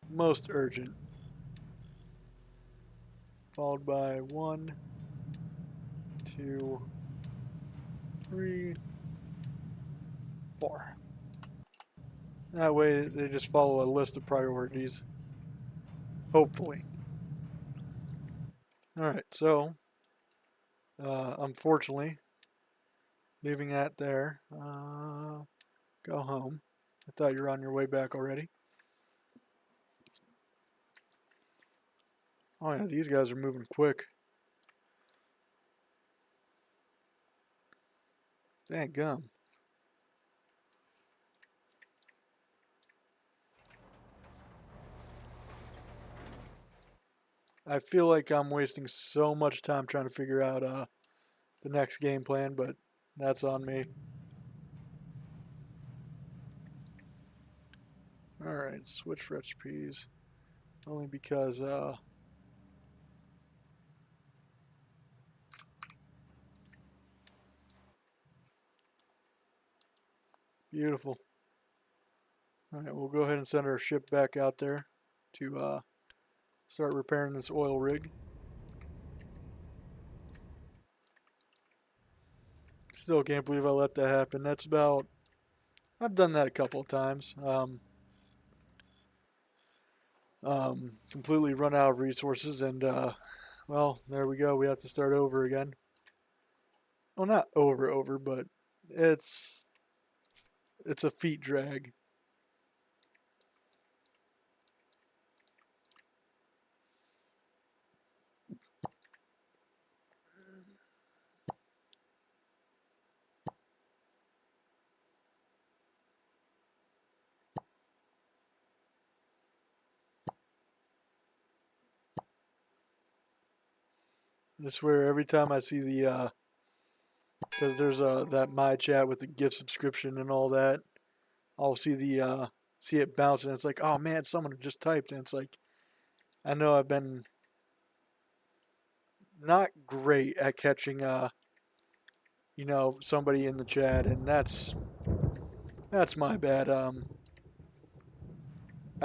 most urgent. Followed by 1, 2, 3, 4. That way they just follow a list of priorities. Hopefully. Alright, so unfortunately, leaving that there. Go home. I thought you were on your way back already. Oh yeah, these guys are moving quick. Thank gum. I feel like I'm wasting so much time trying to figure out the next game plan, but that's on me. Alright, switch recipes. Only because beautiful. Alright, we'll go ahead and send our ship back out there to start repairing this oil rig. Still can't believe I let that happen. That's about... I've done that a couple of times. Completely run out of resources and well, there we go. We have to start over again. Well, not over, but it's a feet drag. I swear every time I see the because there's that my chat with the gift subscription and all that, I'll see the see it bounce and it's like, oh man, someone just typed and it's like, I know I've been not great at catching somebody in the chat, and that's my bad. I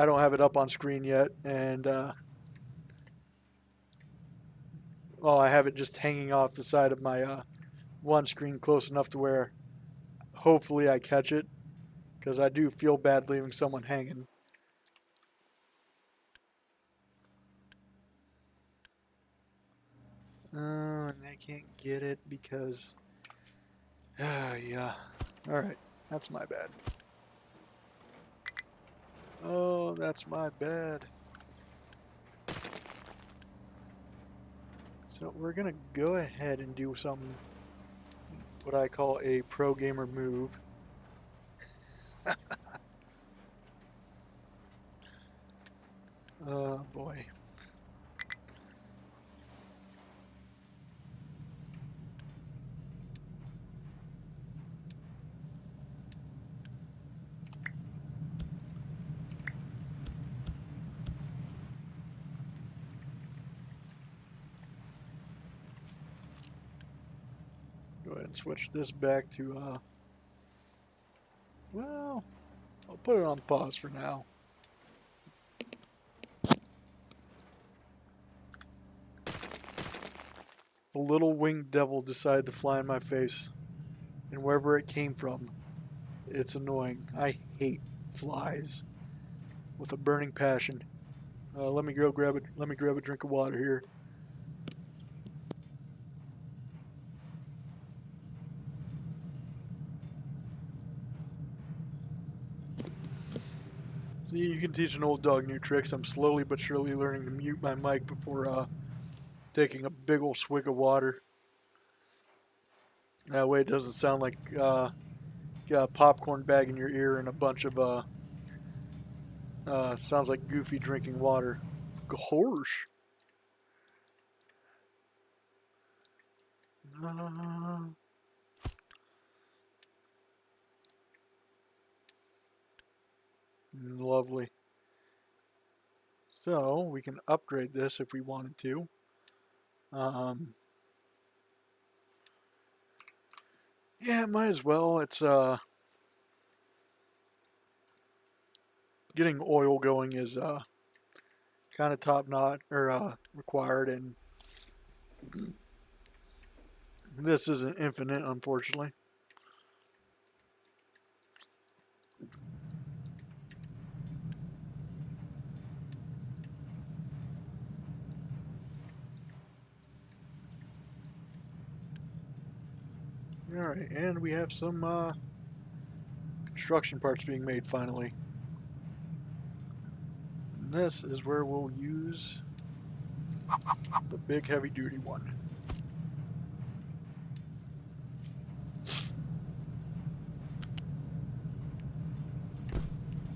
don't have it up on screen yet, and well, I have it just hanging off the side of my one screen close enough to where hopefully I catch it, because I do feel bad leaving someone hanging. And I can't get it because yeah. Alright, that's my bad. Oh, that's my bad. So we're gonna go ahead and do some, what I call a pro gamer move. Oh boy. Go ahead and switch this back to well, I'll put it on pause for now. The little winged devil decided to fly in my face, and wherever it came from, it's annoying. I hate flies with a burning passion. Let me go grab it. Let me grab a drink of water here. See, you can teach an old dog new tricks. I'm slowly but surely learning to mute my mic before taking a big old swig of water. That way it doesn't sound like you got a popcorn bag in your ear and a bunch of sounds like Goofy drinking water. Gosh. Lovely. So we can upgrade this if we wanted to. Yeah, might as well. It's getting oil going is kind of top notch or required, and this isn't infinite, unfortunately. Alright, and we have some construction parts being made finally. And this is where we'll use the big heavy duty one.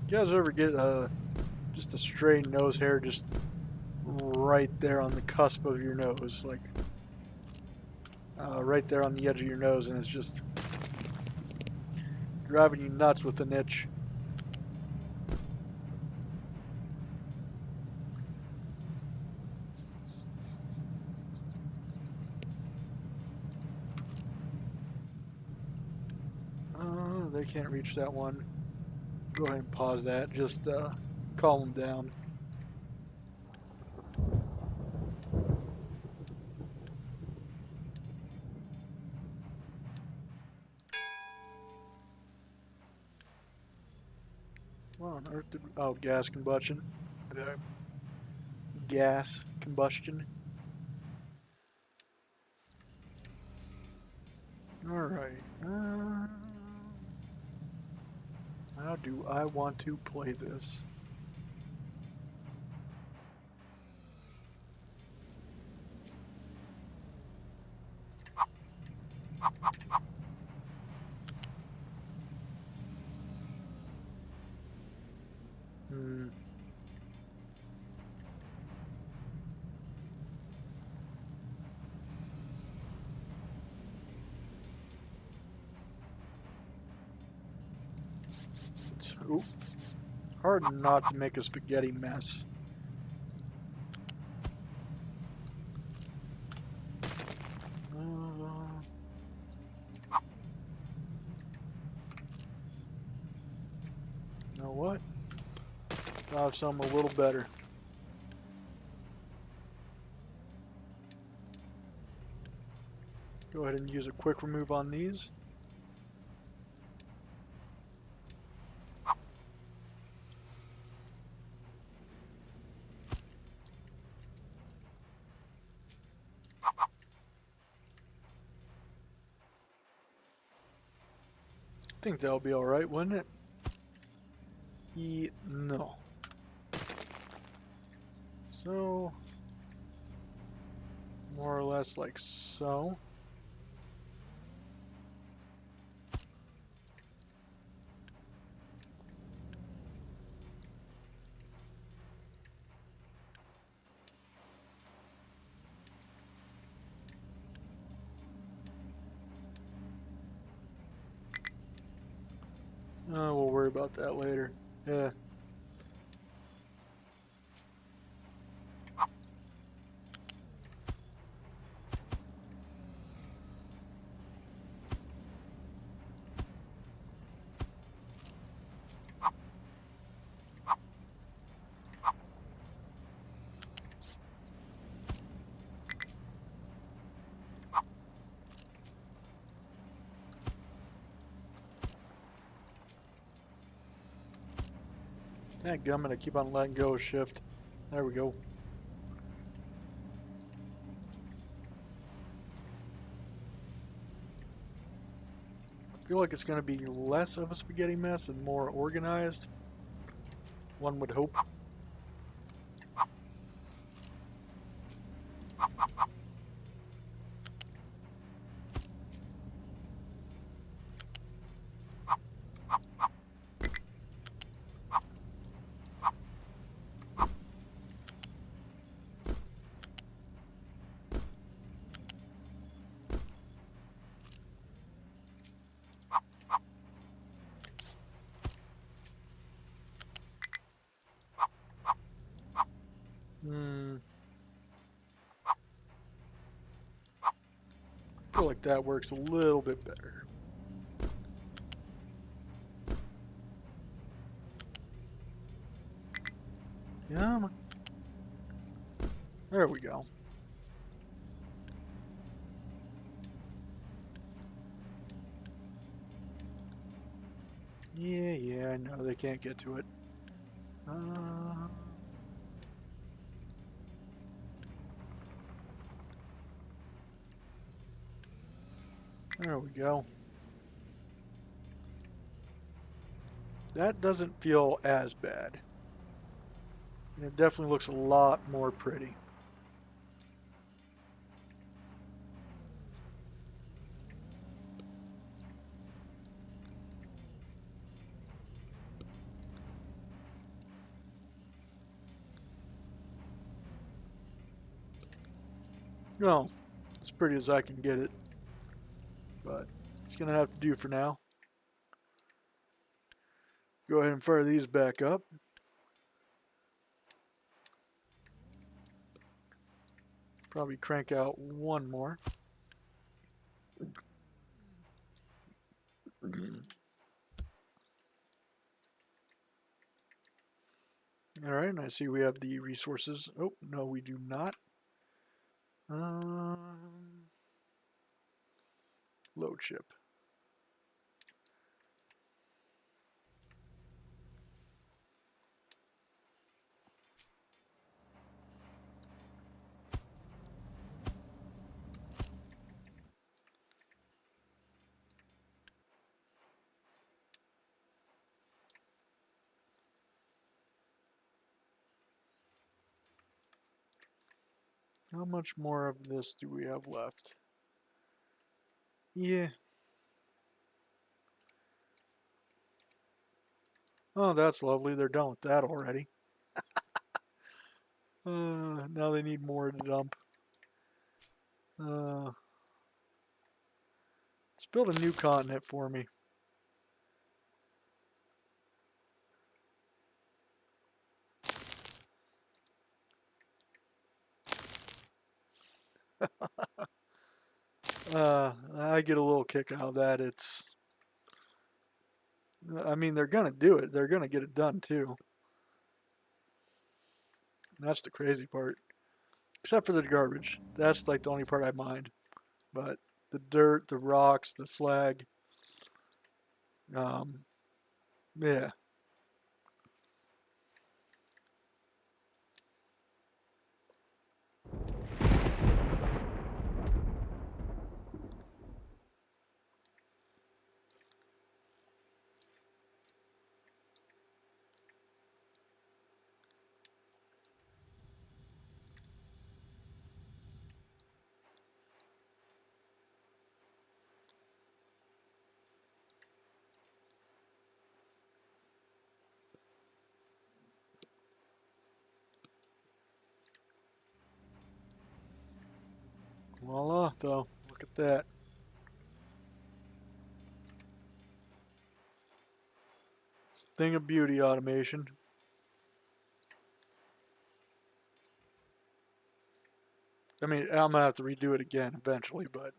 You guys ever get just a stray nose hair just right there on the cusp of your nose, like right there on the edge of your nose, and it's just driving you nuts with an itch? They can't reach that one. Go ahead and pause that. Just calm them down. What on earth did... Oh, gas combustion. Gas combustion. Alright. How do I want to play this? Oop. Hard not to make a spaghetti mess. You know what? I'll have some a little better. Go ahead and use a quick remove on these. I think that'll be alright, wouldn't it? No. So, more or less like so. We'll worry about that later. Yeah. I'm gonna keep on letting go of shift. There we go. I feel like it's gonna be less of a spaghetti mess and more organized. one would hope. I feel like that works a little bit better. Yeah. There we go. Yeah, I know they can't get to it. There we go. That doesn't feel as bad. And it definitely looks a lot more pretty. No, as pretty as I can get it. But it's going to have to do for now. Go ahead and fire these back up. Probably crank out one more. Alright, and I see we have the resources. Oh, no, we do not. Load ship. How much more of this do we have left? Yeah. Oh, that's lovely. They're done with that already. Now they need more to dump. Let's build a new continent for me. I get a little kick out of that. I mean, they're gonna do it. They're gonna get it done too. That's the crazy part. Except for the garbage. That's like the only part I mind. But the dirt, the rocks, the slag. Yeah. Voila, though. Look at that. Thing of beauty automation. I mean, I'm gonna have to redo it again eventually, but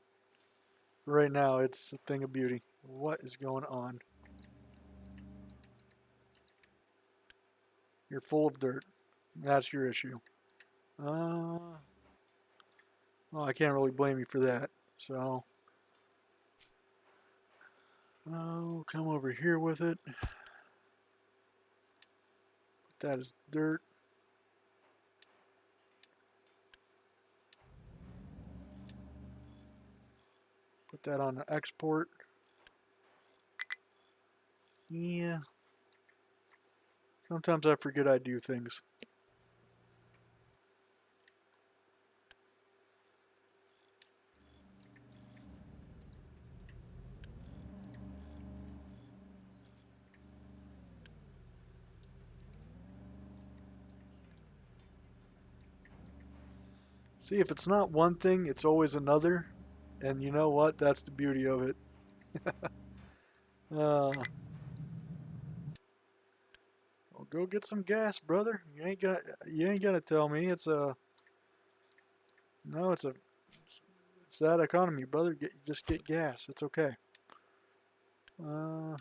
right now it's a thing of beauty. What is going on? You're full of dirt. That's your issue. Well, I can't really blame you for that. So, come over here with it. That is dirt. Put that on the export. Yeah. Sometimes I forget I do things. See, if it's not one thing, it's always another. And you know what? That's the beauty of it. Well, go get some gas, brother. You ain't gonna tell me it's a no. It's that economy, brother. Just get gas. It's okay. I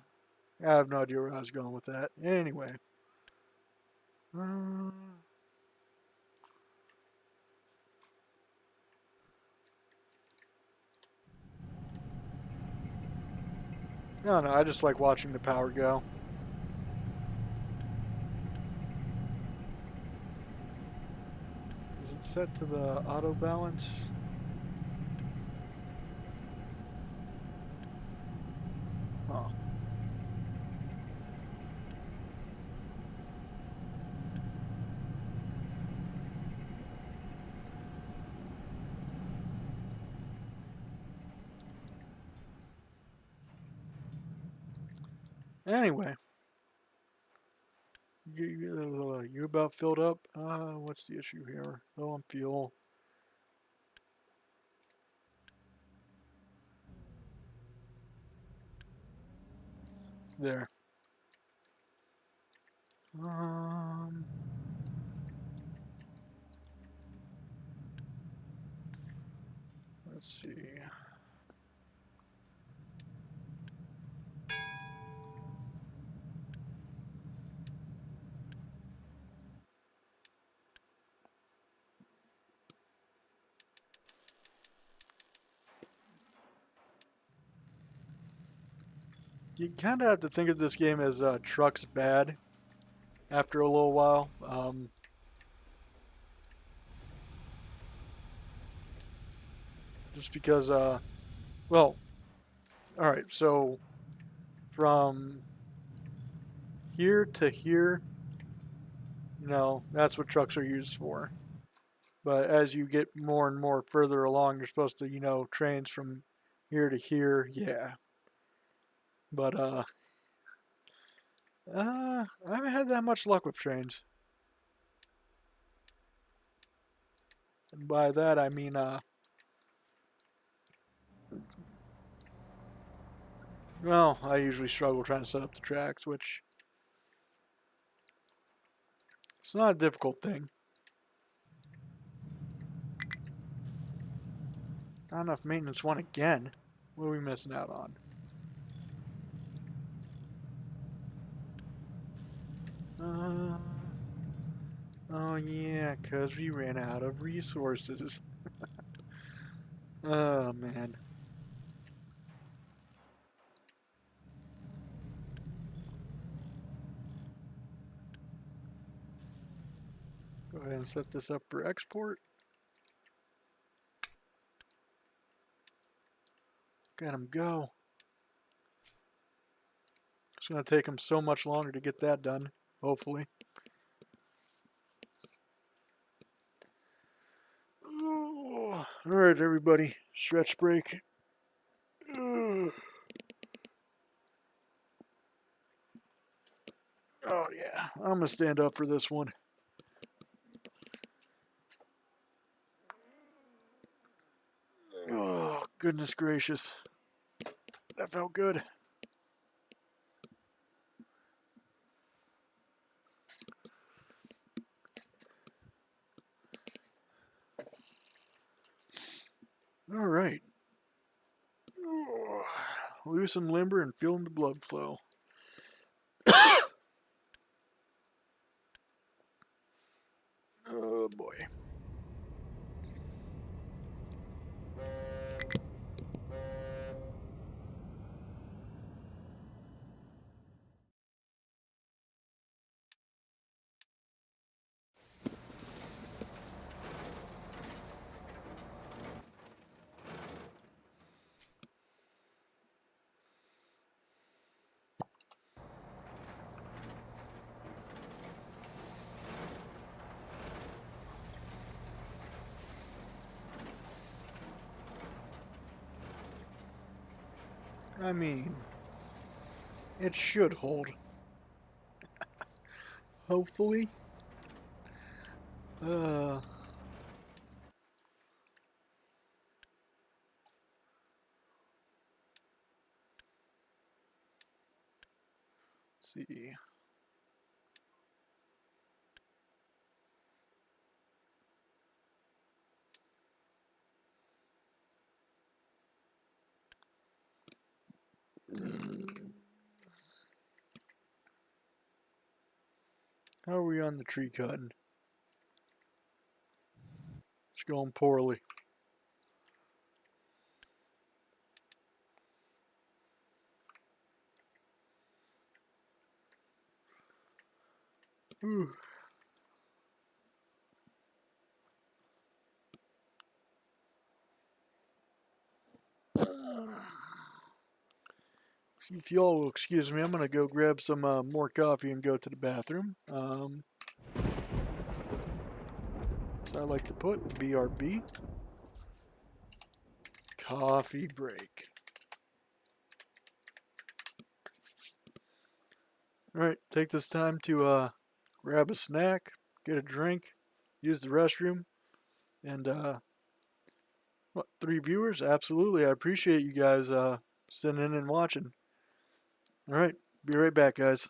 have no idea where I was going with that. Anyway. Uh, I don't know. I just like watching the power go. Is it set to the auto balance? Oh. Anyway. You about filled up? What's the issue here? Low on fuel. There. Let's see. You kind of have to think of this game as trucks bad after a little while. Just because, well, all right, so from here to here, that's what trucks are used for. But as you get more and more further along, you're supposed to, trains from here to here, yeah. But I haven't had that much luck with trains. And by that I mean well, I usually struggle trying to set up the tracks, which it's not a difficult thing. Not enough maintenance one again. What are we missing out on? Oh yeah, 'cause we ran out of resources. Oh man. Go ahead and set this up for export. Let him go. It's going to take him so much longer to get that done, hopefully. Oh, all right, everybody. Stretch break. Oh, yeah. I'm going to stand up for this one. Oh, goodness gracious. That felt good. All right. Oh, loose and limber and feeling the blood flow. Oh, boy. I mean, it should hold. Hopefully. Let's see. How are we on the tree cutting? It's going poorly. Whew. If y'all will excuse me, I'm gonna go grab some more coffee and go to the bathroom. As I like to put, BRB. Coffee break. Alright, take this time to grab a snack, get a drink, use the restroom, and what, 3 viewers? Absolutely, I appreciate you guys sitting in and watching. Alright, be right back, guys.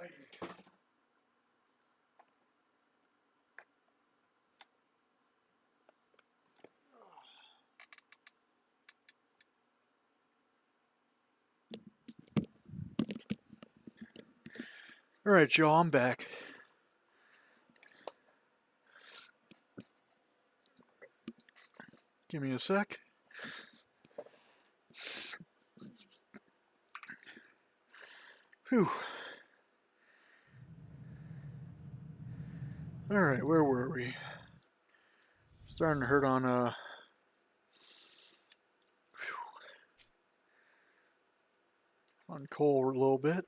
right. All right, y'all, I'm back. Give me a sec. Whew. All right, where were we? Starting to hurt on coal a little bit.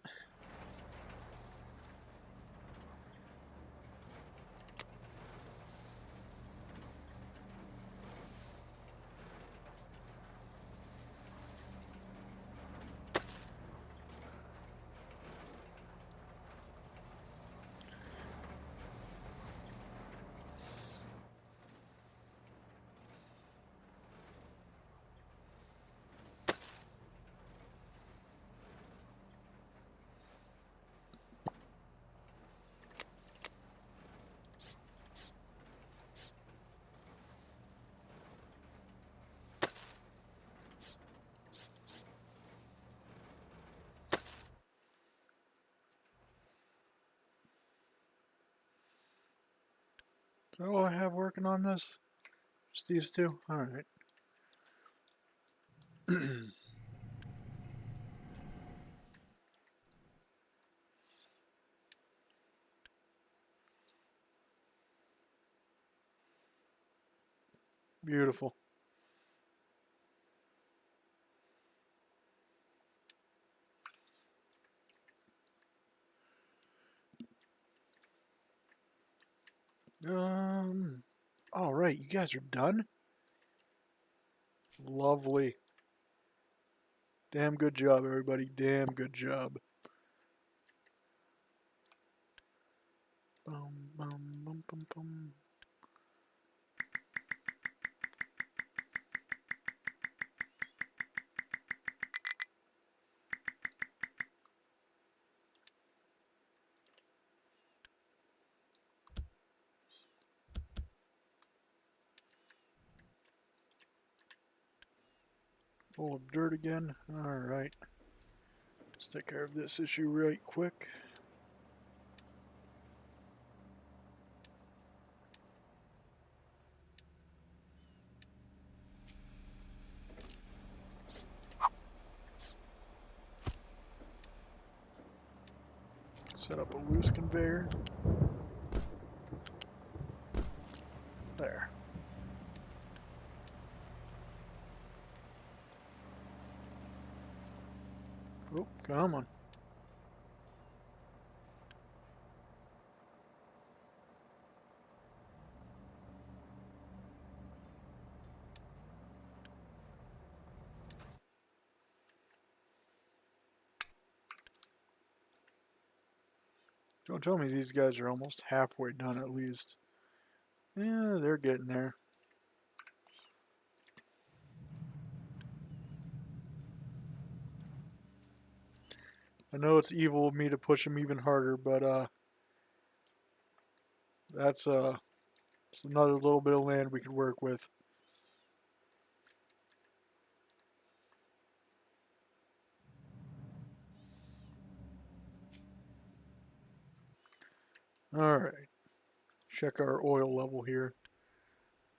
So I have working on this? Just these two? All right. Beautiful. All right, you guys are done? Lovely. Damn good job, everybody. Damn good job. Bum, bum, bum, bum, bum. Full of dirt again. All right. Let's take care of this issue right quick. Set up a loose conveyor. There. Oh, come on. Don't tell me these guys are almost halfway done at least. Yeah, they're getting there. I know it's evil of me to push them even harder, but that's it's another little bit of land we could work with. All right. Check our oil level here.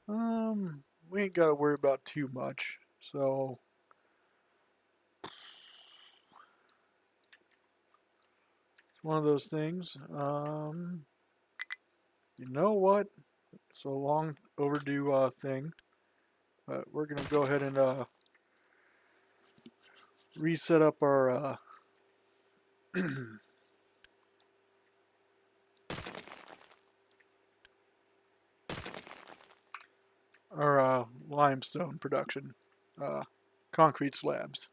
We ain't got to worry about too much. So it's one of those things. You know what? It's a long overdue thing, but we're gonna go ahead and reset up our our limestone production, concrete slabs.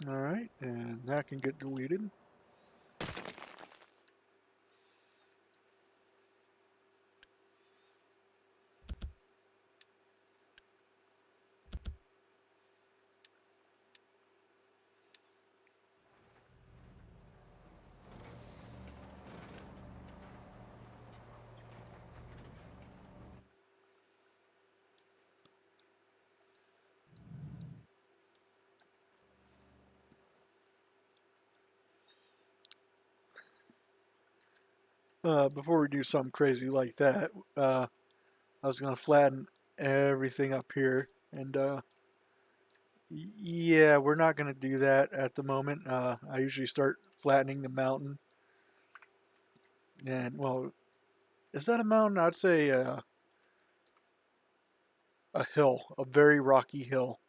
All right, and that can get deleted. before we do something crazy like that, I was gonna flatten everything up here, and yeah, we're not gonna do that at the moment. I usually start flattening the mountain, and well, is that a mountain? I'd say a hill, a very rocky hill,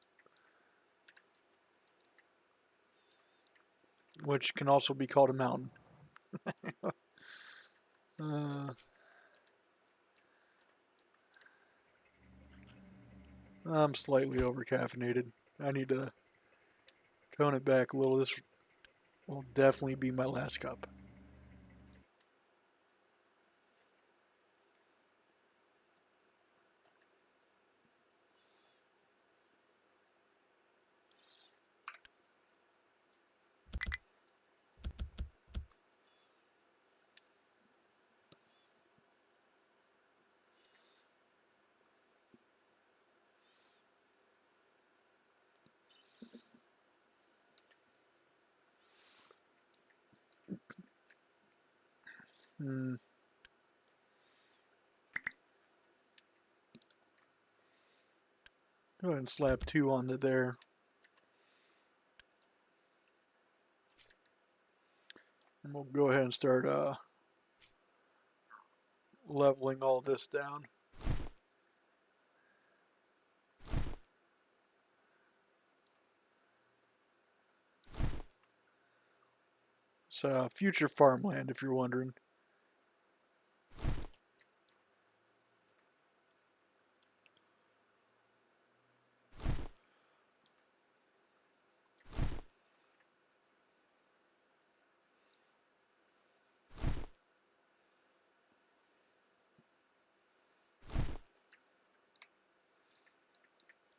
which can also be called a mountain. Uh, I'm slightly over caffeinated. I need to tone it back a little. This will definitely be my last cup. Hmm. Go ahead and slap 2 onto there. And we'll go ahead and start leveling all this down. It's future farmland, if you're wondering.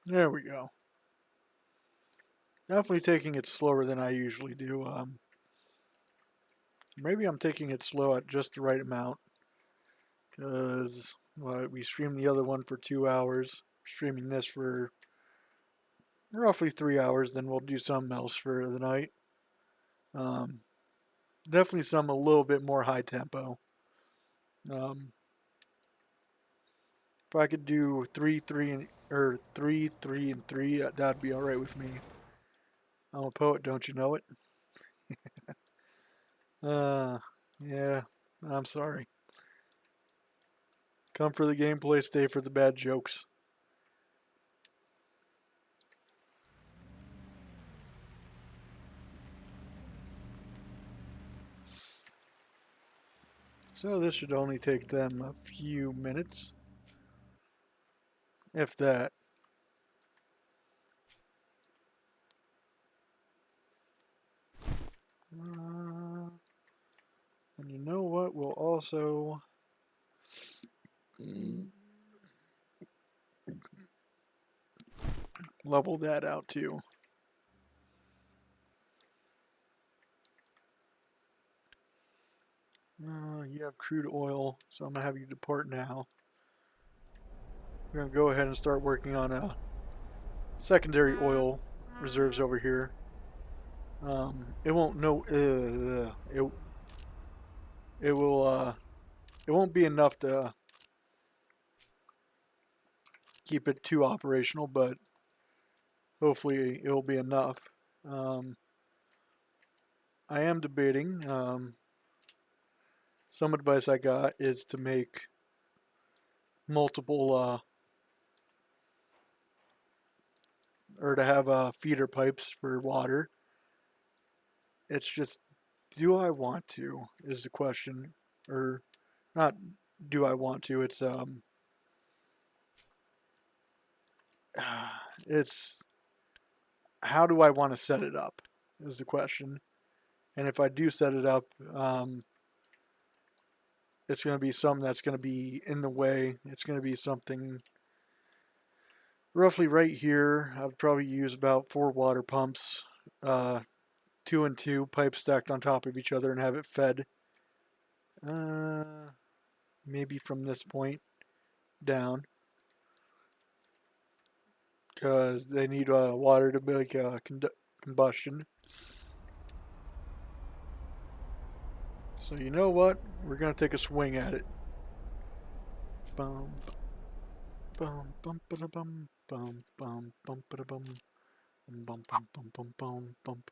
There we go. Definitely taking it slower than I usually do. Maybe I'm taking it slow at just the right amount. Because we streamed the other one for 2 hours. Streaming this for roughly 3 hours. Then we'll do something else for the night. Um, Definitely some a little bit more high tempo. Um, if I could do 3, 3, and 3, that'd be all right with me. I'm a poet, don't you know it? Yeah, I'm sorry. Come for the gameplay, stay for the bad jokes. So this should only take them a few minutes, if that. And you know what? We'll also level that out too. You have crude oil, so I'm gonna have you depart now. We're gonna go ahead and start working on secondary oil reserves over here. It won't no it will it won't be enough to keep it too operational, but hopefully it will be enough. Um, I am debating. Some advice I got is to make multiple or to have feeder pipes for water. It's just, do I want to? Is the question, or not? Do I want to? It's how do I want to set it up? Is the question. And if I do set it up, it's going to be something that's going to be in the way. It's going to be something roughly right here. I would probably use about 4 water pumps, 2 and 2 pipes stacked on top of each other, and have it fed. Maybe from this point down, because they need water to make combustion. So you know what? We're gonna take a swing at it. Bum bum bum ba bum bum bum bum ba bum bum bum bum bum bum bum.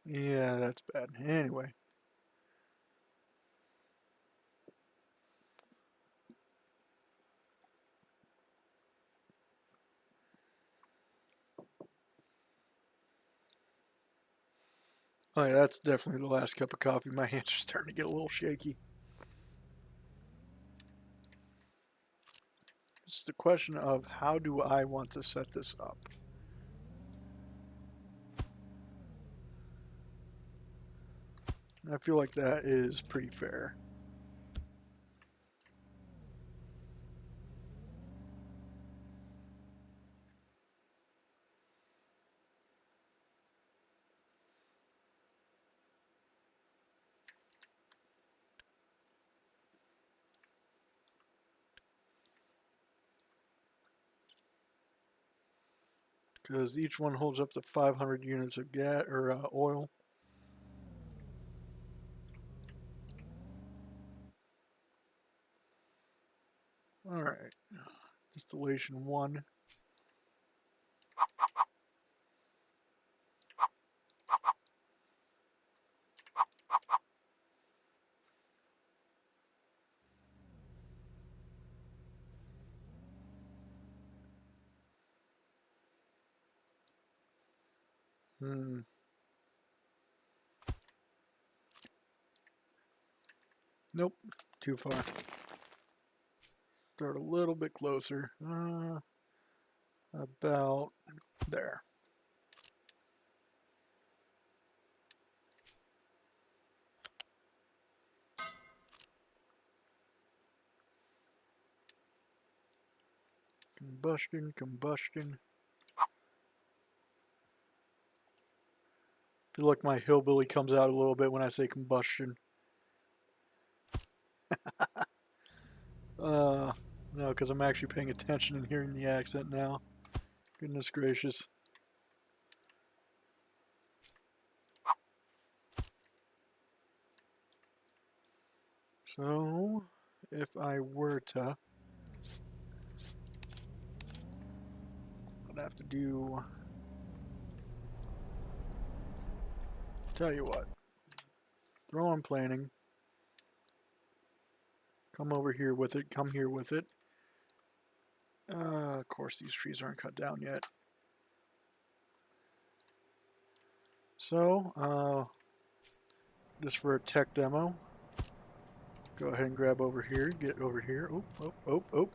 Yeah, that's bad. Anyway. Oh yeah, that's definitely the last cup of coffee. My hands are starting to get a little shaky. It's the question of how do I want to set this up? I feel like that is pretty fair. Because each one holds up to 500 units of gas or oil. All right, distillation 1. Nope, too far. Start a little bit closer. About there. Combustion, combustion. I feel like my hillbilly comes out a little bit when I say combustion. No, because I'm actually paying attention and hearing the accent now. Goodness gracious. So, if I were to, I'd have to do, tell you what, throw on planning, come over here with it, come here with it. Of course these trees aren't cut down yet. So, just for a tech demo, go ahead and grab over here, get over here, oh,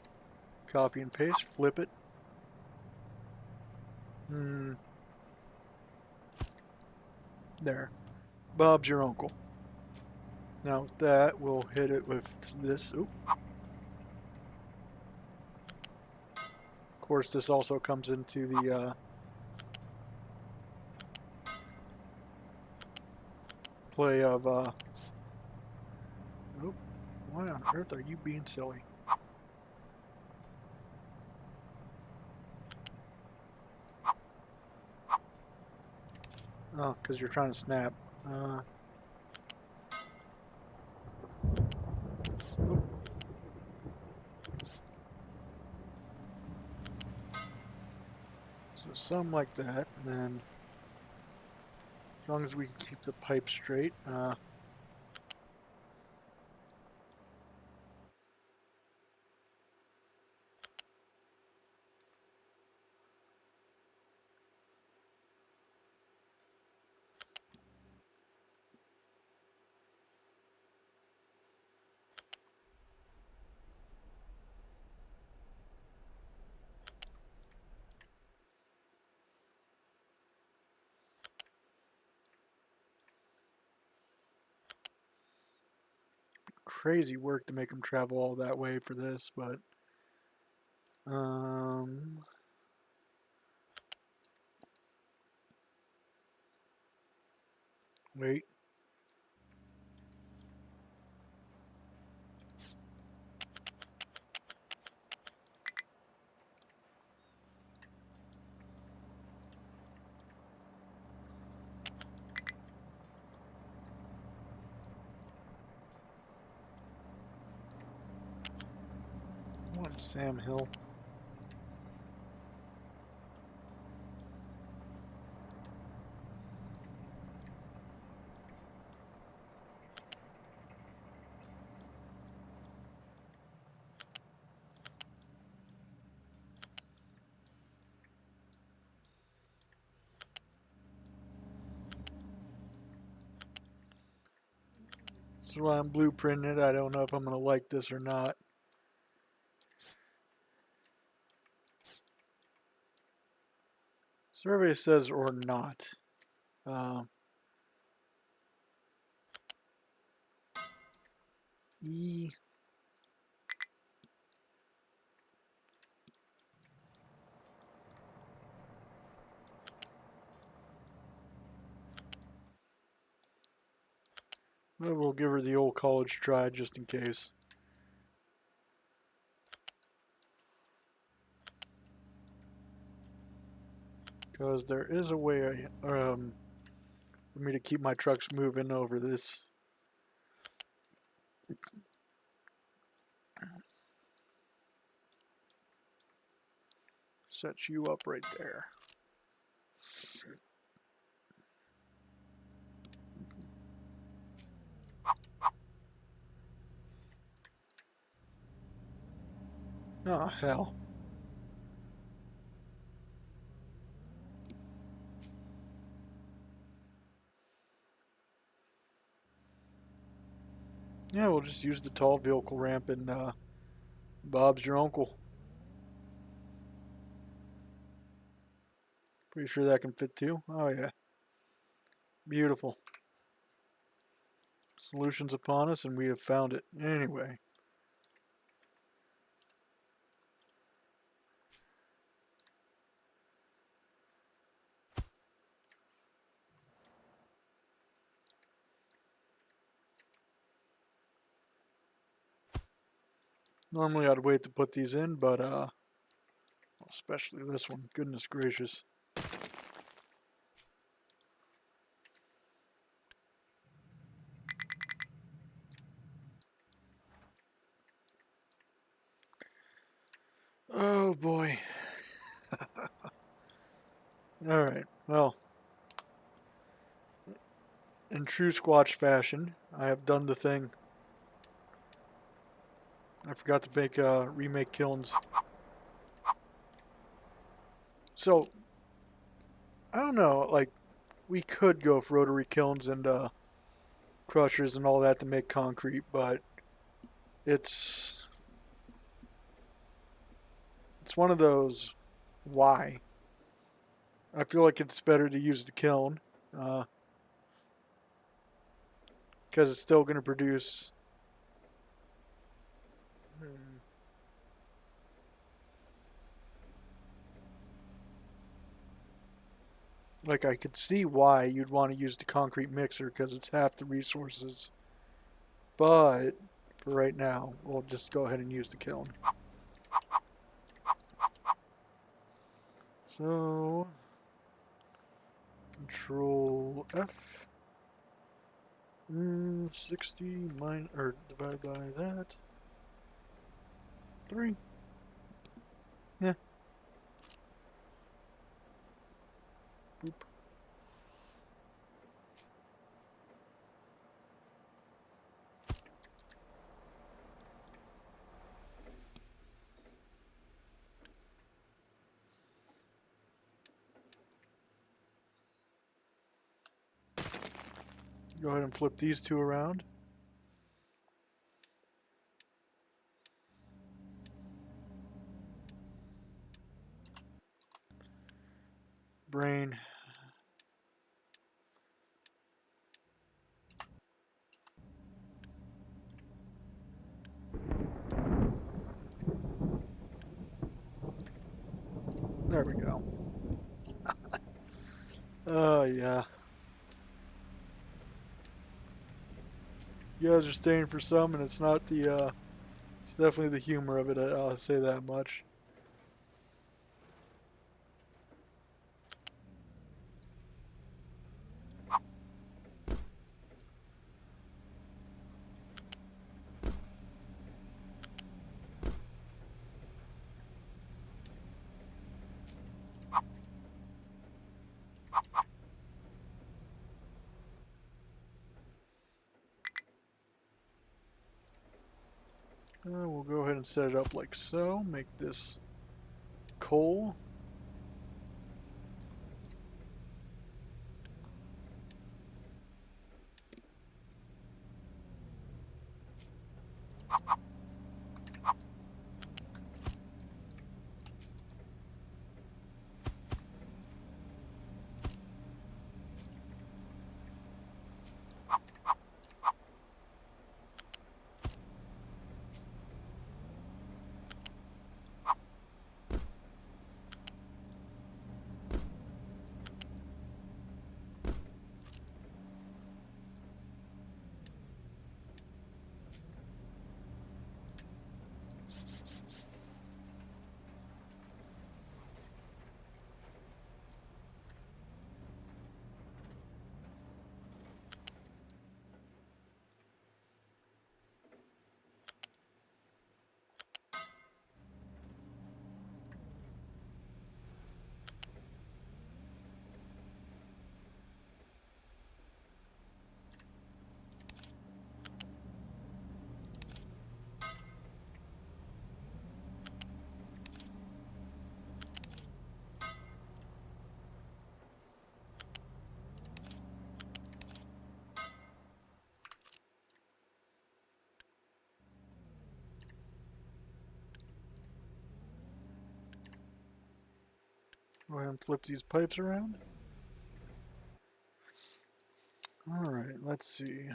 copy and paste, flip it. There. Bob's your uncle. Now with that, we'll hit it with this. Oop. Of course, this also comes into the play of, oop, why on earth are you being silly? Oh, because you're trying to snap. So something like that, and then as long as we can keep the pipe straight, crazy work to make them travel all that way for this, but wait. Sam Hill. This is why I'm blueprinting it. I don't know if I'm going to like this or not. Survey says or not. E. Maybe we'll give her the old college try just in case. Because there is a way for me to keep my trucks moving over this. Set you up right there. Oh, hell. Yeah, we'll just use the tall vehicle ramp and Bob's your uncle. Pretty sure that can fit too. Oh, yeah. Beautiful. Solutions upon us, and we have found it. Anyway. Normally I'd wait to put these in, but especially this one. Goodness gracious. Oh boy. Alright, well. In true Squatch fashion, I have done the thing. I forgot to make remake kilns. So, I don't know, like, we could go for rotary kilns and crushers and all that to make concrete, but it's one of those, why? I feel like it's better to use the kiln, because it's still going to produce. Like, I could see why you'd want to use the concrete mixer, because it's half the resources. But, for right now, we'll just go ahead and use the kiln. So, Control F. 60 or divided by that. 3. Yeah. Boop. Go ahead and flip these two around. Brain. There we go. Oh, yeah. You guys are staying for some, and it's not the, it's definitely the humor of it, I'll say that much. We'll go ahead and set it up like so. Make this coal. Go ahead and flip these pipes around. Alright, let's see.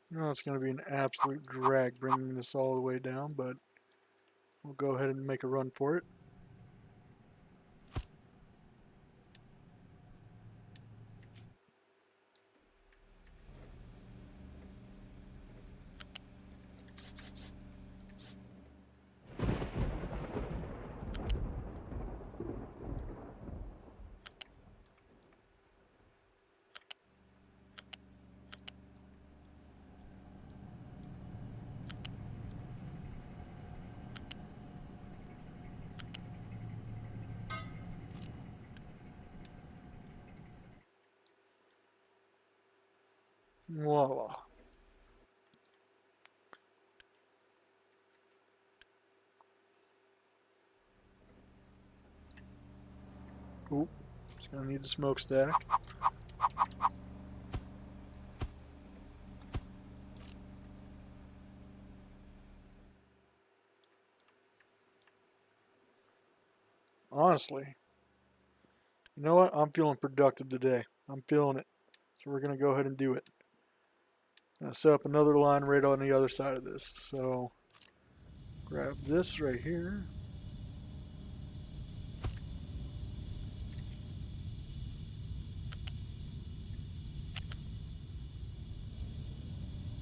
No, it's going to be an absolute drag bringing this all the way down, but we'll go ahead and make a run for it. Voila. Oop, it's going to need the smokestack. Honestly, you know what? I'm feeling productive today. I'm feeling it. So we're going to go ahead and do it. I'm going to set up another line right on the other side of this. So grab this right here.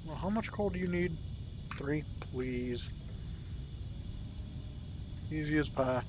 Well, how much coal do you need? 3, please. Easy as pie.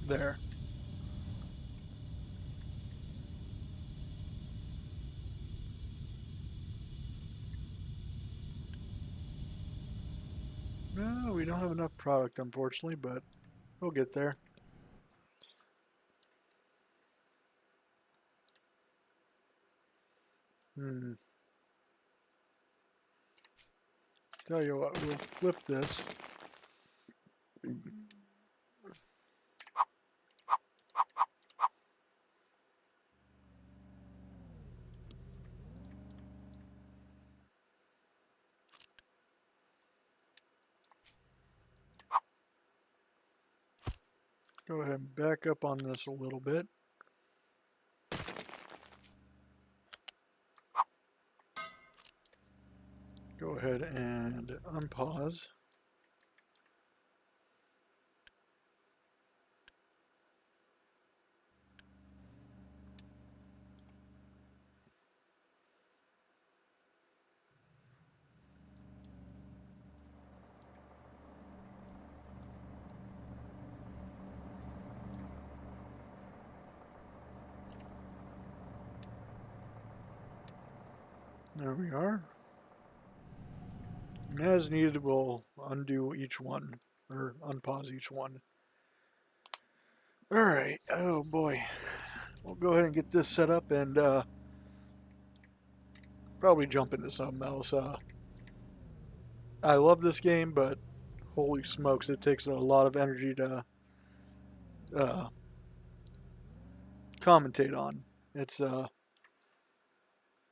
There. No, we don't have enough product, unfortunately, but we'll get there. Tell you what, we'll flip this. Go ahead and back up on this a little bit. Go ahead and unpause. There we are. And as needed, we'll undo each one, or unpause each one. Alright, oh boy. We'll go ahead and get this set up and probably jump into something else. I love this game, but holy smokes, it takes a lot of energy to commentate on. It's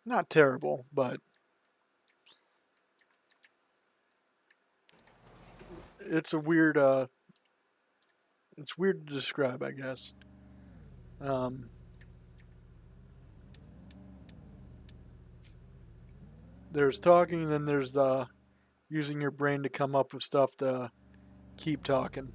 not terrible, but it's a weird it's weird to describe, I guess. There's talking, then there's using your brain to come up with stuff to keep talking.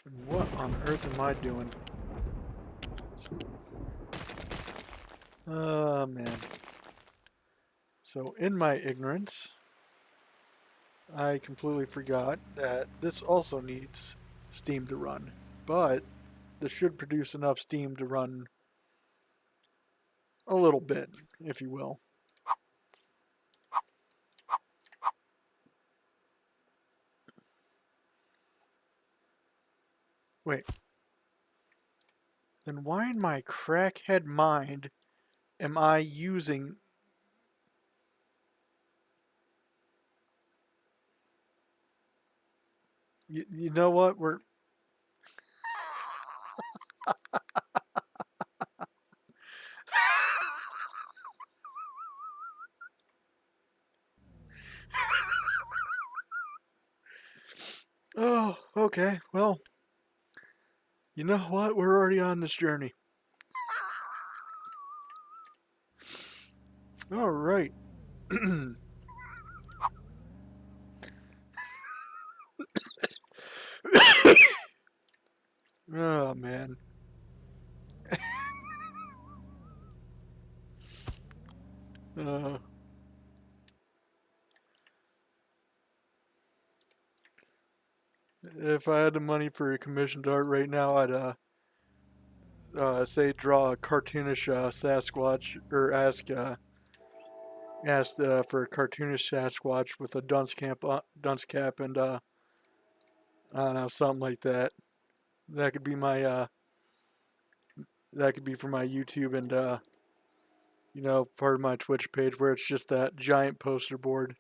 And what on earth am I doing? Oh, man. So, in my ignorance, I completely forgot that this also needs Steam to run. But this should produce enough Steam to run a little bit, if you will. Wait. Then why in my crackhead mind am I using... You know what? We're... Oh, okay. Well, you know what? We're already on this journey. All right. Oh, man. If I had the money for a commissioned art right now, I'd say draw a cartoonish Sasquatch, or ask for a cartoonish Sasquatch with a dunce cap, and I don't know, something like that. That could be my that could be for my YouTube and part of my Twitch page where it's just that giant poster board.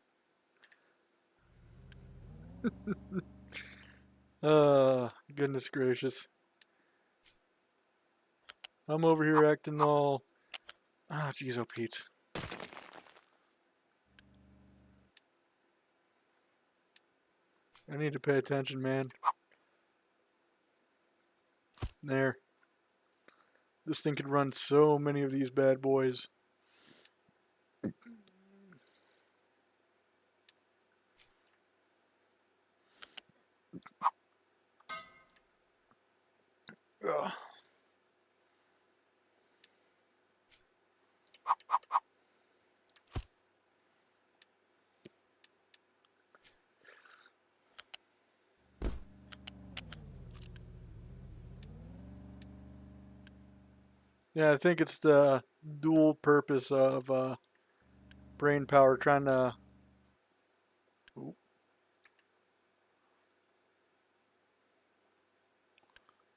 Goodness gracious. I'm over here acting all... Ah, jeez, oh Pete. I need to pay attention, man. There. This thing could run so many of these bad boys. Ugh. Yeah, I think it's the dual purpose of brain power trying to.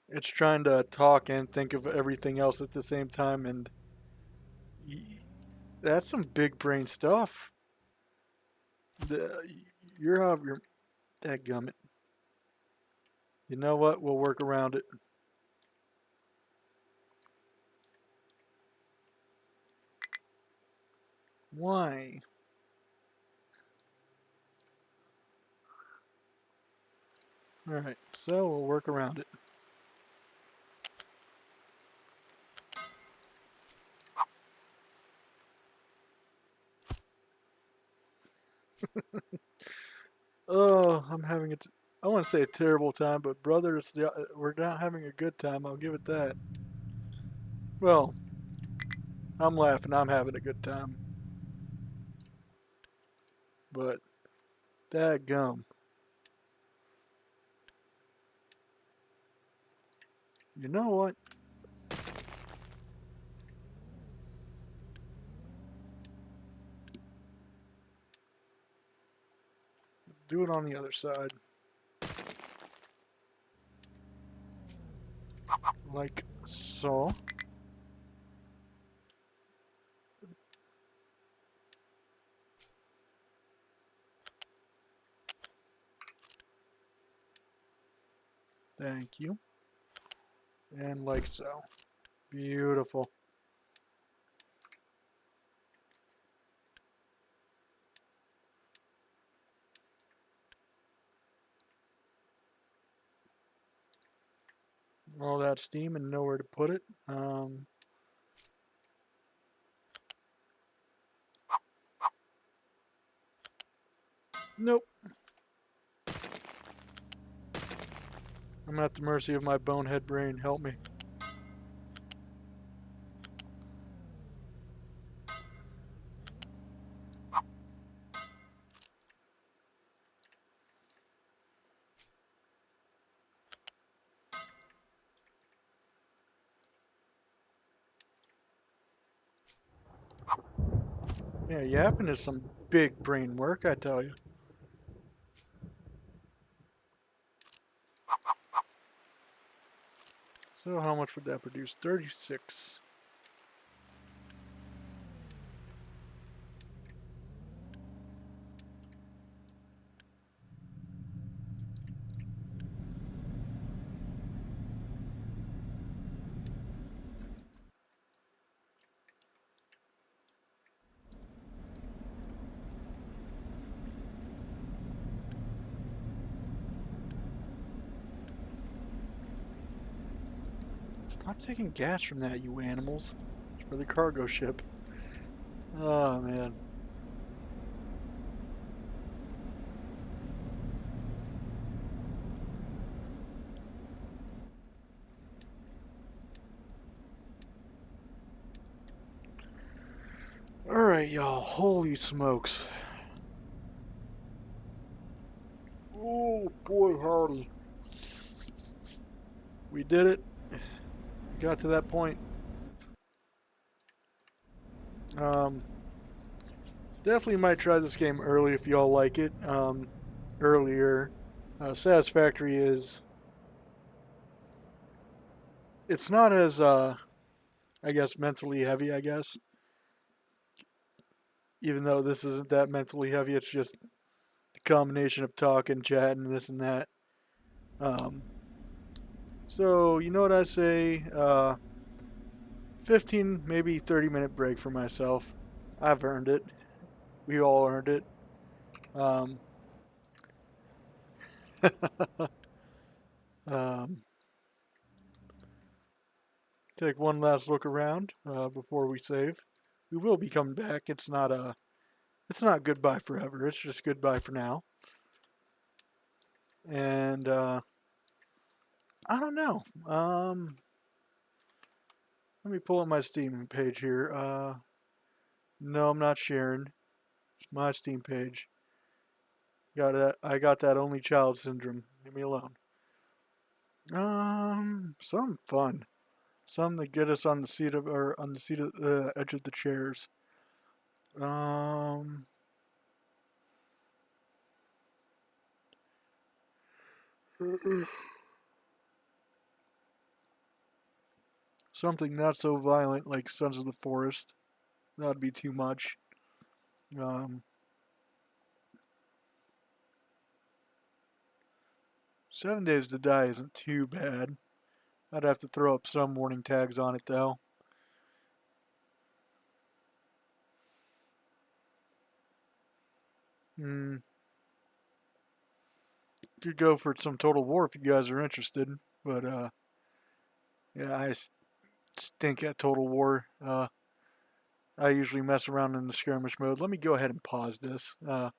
It's trying to talk and think of everything else at the same time, and that's some big brain stuff. The, you're off your dadgummit. You know what? We'll work around it. Why? Alright, so we'll work around it. Oh, I'm having a. I want to say a terrible time, but brother, we're not having a good time. I'll give it that. Well, I'm laughing. I'm having a good time. But, dadgum. You know what? Do it on the other side. Like so. Thank you. And like so. Beautiful. All that steam and nowhere to put it. Nope. I'm at the mercy of my bonehead brain. Help me. Yeah, yapping is some big brain work, I tell you. So how much would that produce? 36. Stop taking gas from that, you animals. It's for the cargo ship. Oh, man. Alright, y'all. Holy smokes. Oh, boy, howdy. We did it. We got to that point. Definitely might try this game early if y'all like it. Earlier. Satisfactory is. It's not as, I guess, mentally heavy, I guess. Even though this isn't that mentally heavy, it's just the combination of talk and chat and this and that. Um, so, you know what I say? 15, maybe 30-minute break for myself. I've earned it. We all earned it. Um, um, take one last look around before we save. We will be coming back. It's not goodbye forever. It's just goodbye for now. And I don't know. Let me pull up my Steam page here. No, I'm not sharing. It's my Steam page. Got that? I got that only child syndrome. Leave me alone. Something fun. Some that get us on the seat of, or on the seat of the edge of the chairs. Um, something not so violent like Sons of the Forest. That'd be too much. Um, 7 Days to Die isn't too bad. I'd have to throw up some warning tags on it though. Hmm. Could go for some Total War if you guys are interested, but yeah, I stink at Total War. I usually mess around in the skirmish mode. Let me go ahead and pause this, so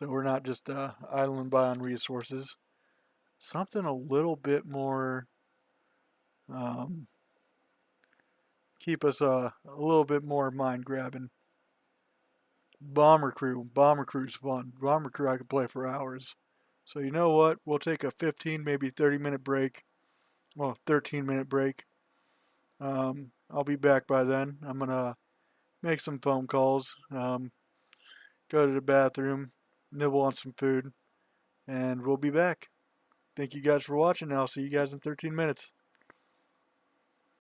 we're not just idling by on resources. Something a little bit more, um, keep us a little bit more mind grabbing. Bomber Crew. Bomber Crew's fun. Bomber Crew I could play for hours. So you know what? We'll take a 15, maybe 30-minute break. Well, 13-minute break. I'll be back by then. I'm gonna make some phone calls, go to the bathroom, nibble on some food, and we'll be back. Thank you guys for watching. I'll see you guys in 13 minutes.